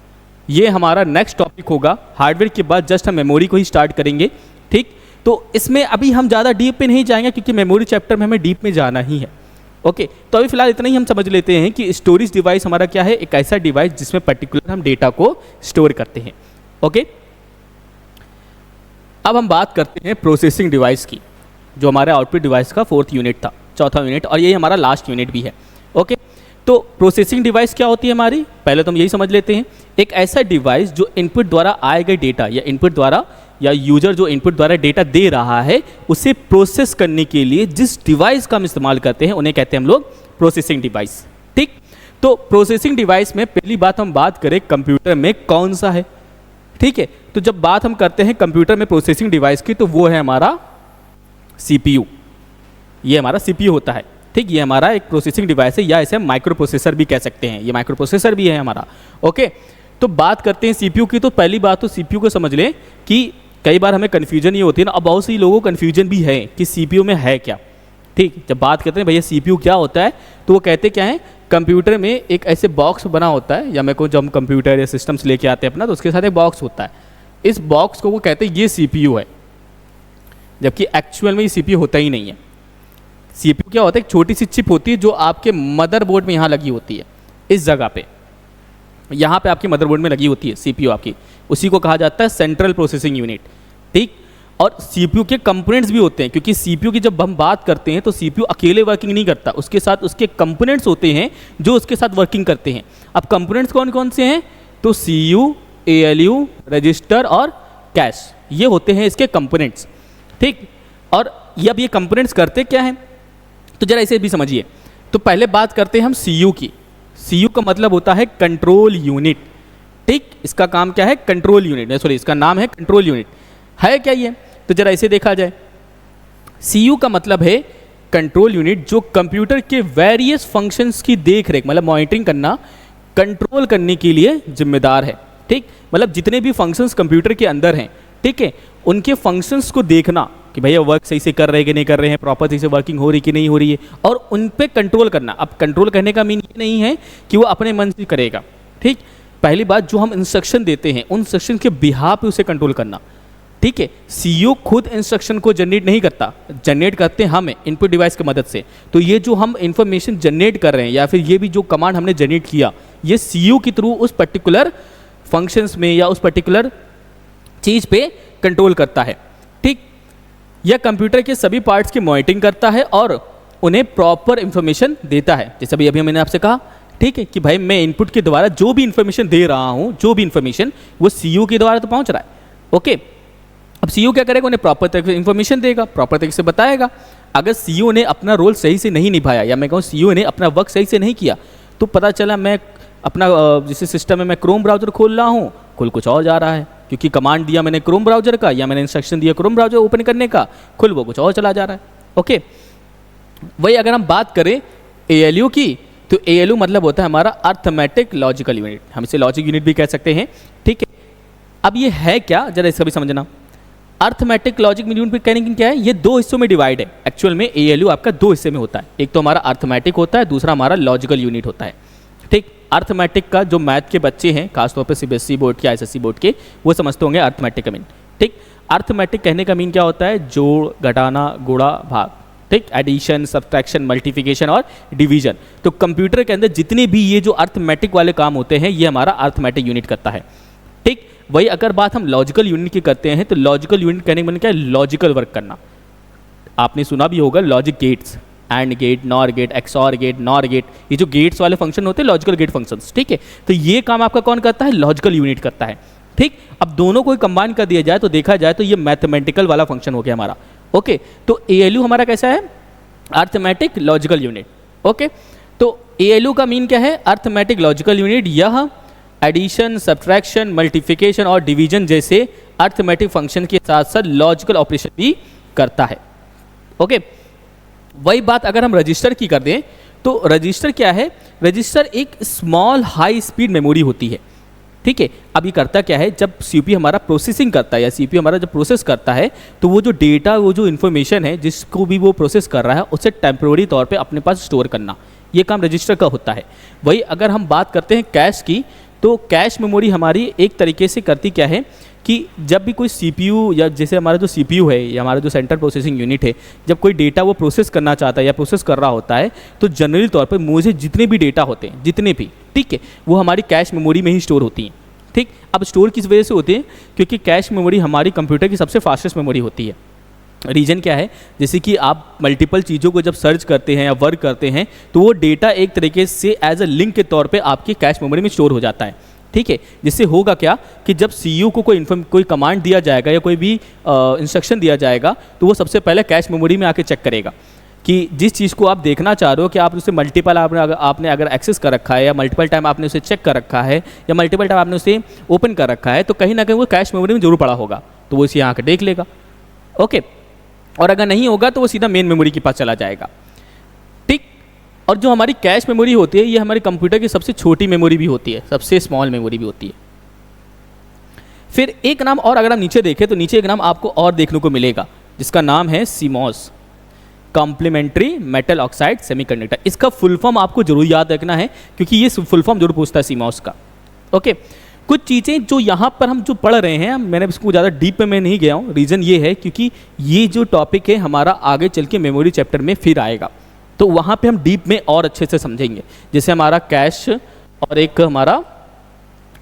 ये हमारा नेक्स्ट टॉपिक होगा, हार्डवेयर के बाद जस्ट हम मेमोरी को ही स्टार्ट करेंगे। ठीक, तो इसमें अभी हम ज़्यादा डीप में नहीं जाएंगे क्योंकि मेमोरी चैप्टर में हमें डीप में जाना ही है। ओके, तो अभी फिलहाल इतना ही हम समझ लेते हैं कि स्टोरेज डिवाइस हमारा क्या है, एक ऐसा डिवाइस जिसमें पर्टिकुलर हम डेटा को स्टोर करते हैं। ओके, अब हम बात करते हैं प्रोसेसिंग डिवाइस की, जो हमारे आउटपुट डिवाइस का 4th यूनिट था, चौथा यूनिट, और यही हमारा लास्ट यूनिट भी है। ओके, तो प्रोसेसिंग डिवाइस क्या होती है हमारी, पहले तो हम यही समझ लेते हैं। एक ऐसा डिवाइस जो इनपुट द्वारा आए गए डेटा या इनपुट द्वारा या यूजर जो इनपुट द्वारा डेटा दे रहा है उसे प्रोसेस करने के लिए जिस डिवाइस का हम इस्तेमाल करते हैं उन्हें कहते हैं हम लोग प्रोसेसिंग डिवाइस। ठीक, तो प्रोसेसिंग डिवाइस में पहली बात हम बात करें कंप्यूटर में कौन सा है। ठीक है, तो जब बात हम करते हैं कंप्यूटर में प्रोसेसिंग डिवाइस की तो वो है हमारा सीपीयू। ये हमारा सीपीयू होता है। ठीक, ये हमारा एक प्रोसेसिंग डिवाइस है या इसे हम माइक्रो प्रोसेसर भी कह सकते हैं, ये माइक्रो प्रोसेसर भी है हमारा। ओके, तो बात करते हैं सीपीयू की। तो पहली बात तो सीपीयू को समझ लें कि कई बार हमें कन्फ्यूजन ये होती है ना, अब बहुत सी लोगों को कन्फ्यूजन भी है कि सीपीयू में है क्या। ठीक, जब बात करते हैं भैया सीपीयू क्या होता है तो वो कहते क्या है, कंप्यूटर में एक ऐसे बॉक्स बना होता है, या मेरे को जब हम कंप्यूटर या सिस्टम्स लेके आते हैं अपना तो उसके साथ एक बॉक्स होता है। इस बॉक्स को वो कहते हैं ये सीपीयू है, जबकि एक्चुअल में ये सीपीयू होता ही नहीं है। सीपीयू क्या होता है, एक छोटी सी चिप होती है जो आपके मदरबोर्ड में यहाँ लगी होती है, इस जगह पे, यहाँ पे आपकी मदरबोर्ड में लगी होती है सीपीयू आपकी, उसी को कहा जाता है सेंट्रल प्रोसेसिंग यूनिट। ठीक, और सीपीयू के कंपोनेंट्स भी होते हैं, क्योंकि सीपीयू की जब हम बात करते हैं तो सीपीयू अकेले वर्किंग नहीं करता, उसके साथ उसके कंपोनेंट्स होते हैं जो उसके साथ वर्किंग करते हैं। अब कंपोनेंट्स कौन कौन से हैं, तो सीयू, एएलयू, रजिस्टर और कैश, ये होते हैं इसके कंपोनेंट्स। ठीक, और अब ये कंपोनेंट्स करते क्या हैं, तो जरा इसे भी समझिए। तो पहले बात करते हैं हम सीयू की। सीयू का मतलब होता है कंट्रोल यूनिट। ठीक, इसका काम क्या है, कंट्रोल यूनिट, सॉरी इसका नाम है कंट्रोल यूनिट। है क्या ये, तो जरा इसे देखा जाए। सीयू का मतलब है कंट्रोल यूनिट जो कंप्यूटर के वेरियस फंक्शंस की देख रेख मतलब मॉनिटरिंग करना, कंट्रोल करने के लिए जिम्मेदार है। ठीक, मतलब जितने भी फंक्शंस कंप्यूटर के अंदर हैं, ठीक है, उनके फंक्शंस को देखना कि भैया वर्क सही से कर रहे हैं कि नहीं कर रहे हैं, प्रॉपर सही से वर्किंग हो रही कि नहीं हो रही है, और उन पे कंट्रोल करना। अब कंट्रोल करने का मीन ये नहीं है कि वो अपने मन से करेगा। ठीक, पहली बात जो हम इंस्ट्रक्शन देते हैं उन इंस्ट्रक्शन के बिहाफ पे उसे कंट्रोल करना। ठीक है, सीयू खुद इंस्ट्रक्शन को जनरेट नहीं करता, जनरेट करते हैं हम इनपुट डिवाइस की मदद से। तो ये जो हम इंफॉर्मेशन जनरेट कर रहे हैं या फिर ये भी जो कमांड हमने जनरेट किया, ये सीयू के थ्रू उस पर्टिकुलर फंक्शंस में या उस पर्टिकुलर चीज़ पे कंट्रोल करता है। ठीक, यह कंप्यूटर के सभी पार्ट्स की मॉनिटरिंग करता है और उन्हें प्रॉपर इंफॉर्मेशन देता है। जैसे अभी मैंने आपसे कहा, ठीक है, कि भाई मैं इनपुट के द्वारा जो भी इंफॉर्मेशन दे रहा हूँ, जो भी इंफॉर्मेशन वो सीयू के द्वारा तो पहुँच रहा है। ओके, अब सीयू क्या करेगा, उन्हें प्रॉपर तरीके से इंफॉर्मेशन देगा, प्रॉपर तरीके से बताएगा। अगर सीयू ने अपना रोल सही से नहीं निभाया या मैं कहूँ सीयू ने अपना वर्क सही से नहीं किया, तो पता चला मैं अपना जैसे सिस्टम में मैं क्रोम ब्राउजर खोल रहा हूँ, खुल कुछ और जा रहा है, क्योंकि कमांड दिया मैंने क्रोम ब्राउजर का या मैंने इंस्ट्रक्शन दिया क्रोम ब्राउजर ओपन करने का, खुल वो कुछ और चला जा रहा है। ओके, वही अगर हम बात करें एएलयू की, तो एएलयू मतलब होता है हमारा अर्थमेटिक लॉजिकल यूनिट, हम इसे लॉजिक यूनिट भी कह सकते हैं। ठीक है, अब ये है क्या, जरा इसका भी समझना। अर्थमेटिक लॉजिक यूनिट कहने की क्या है, ये दो हिस्सों में डिवाइड है। एक्चुअल में एएलयू आपका दो हिस्से में होता है, एक तो हमारा अर्थमेटिक होता है, दूसरा हमारा लॉजिकल यूनिट होता है। ठीक, अर्थमेटिक का जो मैथ के बच्चे हैं, खासतौर पे सीबीएसई बोर्ड के, आईएसएससी बोर्ड के, वो समझते होंगे अर्थमेटिक का मीन। ठीक, अर्थमेटिक कहने का मीन क्या होता है, जोड़, घटाना, गुणा, भाग। ठीक, एडिशन, सब्ट्रैक्शन, मल्टीप्लिकेशन और डिवीजन। तो कंप्यूटर के अंदर जितने भी ये जो अर्थमेटिक वाले काम होते हैं, ये हमारा अर्थमेटिक यूनिट करता है। ठीक, वही अगर बात हम लॉजिकल यूनिट की करते हैं, तो लॉजिकल यूनिट कहने का मतलब क्या है, लॉजिकल वर्क करना। आपने सुना भी होगा logic gates, and gate, nor gate, XOR gate, nor gate, ये जो गेट्स वाले फंक्शन होते हैं लॉजिकल गेट फंक्शंस। ठीक है, तो ये काम आपका कौन करता है, लॉजिकल यूनिट करता है। ठीक, अब दोनों को कंबाइन कर दिया जाए तो देखा जाए तो ये मैथमेटिकल वाला फंक्शन हो गया हमारा। ओके, तो एएलयू हमारा कैसा है, अर्थमेटिक लॉजिकल यूनिट। ओके, तो एएलयू का मीन क्या है, अर्थमेटिक लॉजिकल यूनिट। यह एडिशन, सब्ट्रैक्शन, मल्टीप्लिकेशन और डिवीजन जैसे अर्थमेटिक फंक्शन के साथ साथ लॉजिकल ऑपरेशन भी करता है। ओके, वही बात अगर हम रजिस्टर की कर दें, तो रजिस्टर क्या है, रजिस्टर एक स्मॉल हाई स्पीड मेमोरी होती है। ठीक है, अब ये करता क्या है, जब सीपीयू हमारा प्रोसेसिंग करता है या सीपीयू हमारा जब प्रोसेस करता है, तो वो जो डेटा, वो जो इन्फॉर्मेशन है जिसको भी वो प्रोसेस कर रहा है, उसे टेम्प्रोरी तौर पे अपने पास स्टोर करना, ये काम रजिस्टर का होता है। वही अगर हम बात करते हैं कैश की, तो कैश मेमोरी हमारी एक तरीके से करती क्या है कि जब भी कोई सीपीयू या जैसे हमारा जो सीपीयू है या हमारा जो सेंट्रल प्रोसेसिंग यूनिट है, जब कोई डेटा वो प्रोसेस करना चाहता है या प्रोसेस कर रहा होता है, तो जनरली तौर पर मुझे जितने भी डेटा होते हैं, जितने भी, ठीक है, वो हमारी कैश मेमोरी में ही स्टोर होती हैं। ठीक, अब स्टोर किस वजह से होती है, क्योंकि कैश मेमोरी हमारी कंप्यूटर की सबसे फास्टेस्ट मेमोरी होती है। रीजन क्या है, जैसे कि आप मल्टीपल चीज़ों को जब सर्च करते हैं या वर्क करते हैं तो वो डेटा एक तरीके से एज अ लिंक के तौर पे आपकी कैश मेमोरी में स्टोर हो जाता है, ठीक है। जिससे होगा क्या कि जब सीईओ को कोई कमांड दिया जाएगा या कोई भी इंस्ट्रक्शन दिया जाएगा तो वो सबसे पहले कैश मेमोरी में आके चेक करेगा कि जिस चीज़ को आप देखना चाह रहे हो कि आप उसे मल्टीपल आपने अगर एक्सेस कर रखा है या मल्टीपल टाइम आपने उसे चेक कर रखा है या मल्टीपल टाइम आपने उसे ओपन कर रखा है तो कहीं ना कहीं वो कैश मेमोरी में जरूर पड़ा होगा, तो वो इसे यहाँ आकर देख लेगा, ओके। और अगर नहीं होगा तो वो सीधा मेन मेमोरी के पास चला जाएगा, ठीक। और जो हमारी कैश मेमोरी होती है ये हमारे कंप्यूटर की सबसे छोटी मेमोरी भी होती है, सबसे स्मॉल मेमोरी भी होती है। फिर एक नाम और अगर आप नीचे देखें तो नीचे एक नाम आपको और देखने को मिलेगा जिसका नाम है CMOS, complementary metal oxide semiconductor. इसका फुल फॉर्म आपको जरूर याद रखना है क्योंकि ये फुल फॉर्म जरूर पूछता है सीमॉस का, ओके। कुछ चीज़ें जो यहाँ पर हम जो पढ़ रहे हैं, मैंने इसको ज़्यादा डीप में मैं नहीं गया हूँ, रीज़न ये है क्योंकि ये जो टॉपिक है हमारा आगे चल के मेमोरी चैप्टर में फिर आएगा, तो वहाँ पे हम डीप में और अच्छे से समझेंगे। जैसे हमारा कैश और एक हमारा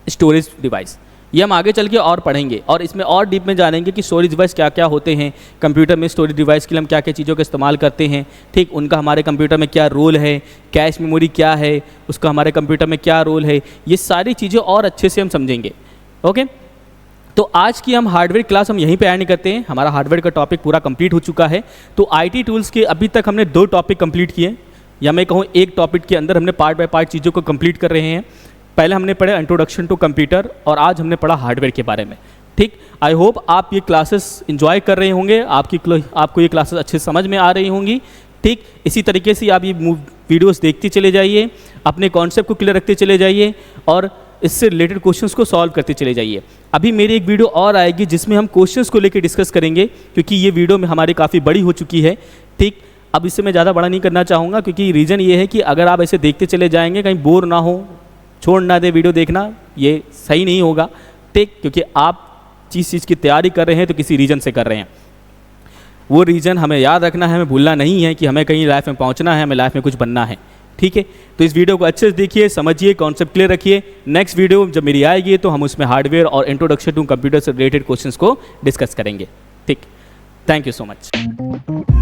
स्टोरेज डिवाइस, ये हम आगे चल के और पढ़ेंगे और इसमें और डीप में जानेंगे कि स्टोरेज डिवाइस क्या क्या होते हैं, कंप्यूटर में स्टोरेज डिवाइस के लिए हम क्या क्या चीज़ों का इस्तेमाल करते हैं, ठीक, उनका हमारे कंप्यूटर में क्या रोल है, कैश मेमोरी क्या है, उसका हमारे कंप्यूटर में क्या रोल है, ये सारी चीज़ें और अच्छे से हम समझेंगे, ओके। तो आज की हम हार्डवेयर क्लास हम यहीं पे एंड करते हैं, हमारा हार्डवेयर का टॉपिक पूरा कंप्लीट हो चुका है। तो IT टूल्स के अभी तक हमने 2 टॉपिक कंप्लीट किए, या मैं कहूँ एक टॉपिक के अंदर हमने पार्ट बाय पार्ट चीज़ों को कंप्लीट कर रहे हैं। पहले हमने पढ़ा इंट्रोडक्शन टू कंप्यूटर और आज हमने पढ़ा हार्डवेयर के बारे में, ठीक। आई होप आप ये क्लासेस एंजॉय कर रहे होंगे, आपको ये क्लासेस अच्छे समझ में आ रही होंगी, ठीक। इसी तरीके से आप ये वीडियोस देखते चले जाइए, अपने कॉन्सेप्ट को क्लियर रखते चले जाइए और इससे रिलेटेड क्वेश्चंस को सॉल्व करते चले जाइए। अभी मेरी एक वीडियो और आएगी जिसमें हम क्वेश्चंस को लेकर डिस्कस करेंगे क्योंकि ये वीडियो में हमारी काफ़ी बड़ी हो चुकी है, ठीक। अब इससे मैं ज़्यादा बड़ा नहीं करना चाहूँगा क्योंकि रीज़न ये है कि अगर आप ऐसे देखते चले जाएंगे कहीं बोर ना हो, छोड़ ना दे वीडियो देखना, ये सही नहीं होगा, ठीक। क्योंकि आप जिस चीज़ की तैयारी कर रहे हैं तो किसी रीजन से कर रहे हैं, वो रीजन हमें याद रखना है, हमें भूलना नहीं है कि हमें कहीं लाइफ में पहुंचना है, हमें लाइफ में कुछ बनना है, ठीक है। तो इस वीडियो को अच्छे से देखिए, समझिए, कॉन्सेप्ट क्लियर रखिए। नेक्स्ट वीडियो जब मेरी आएगी तो हम उसमें हार्डवेयर और इंट्रोडक्शन टू कंप्यूटर से रिलेटेड क्वेश्चंस को डिस्कस करेंगे, ठीक। Thank you so much.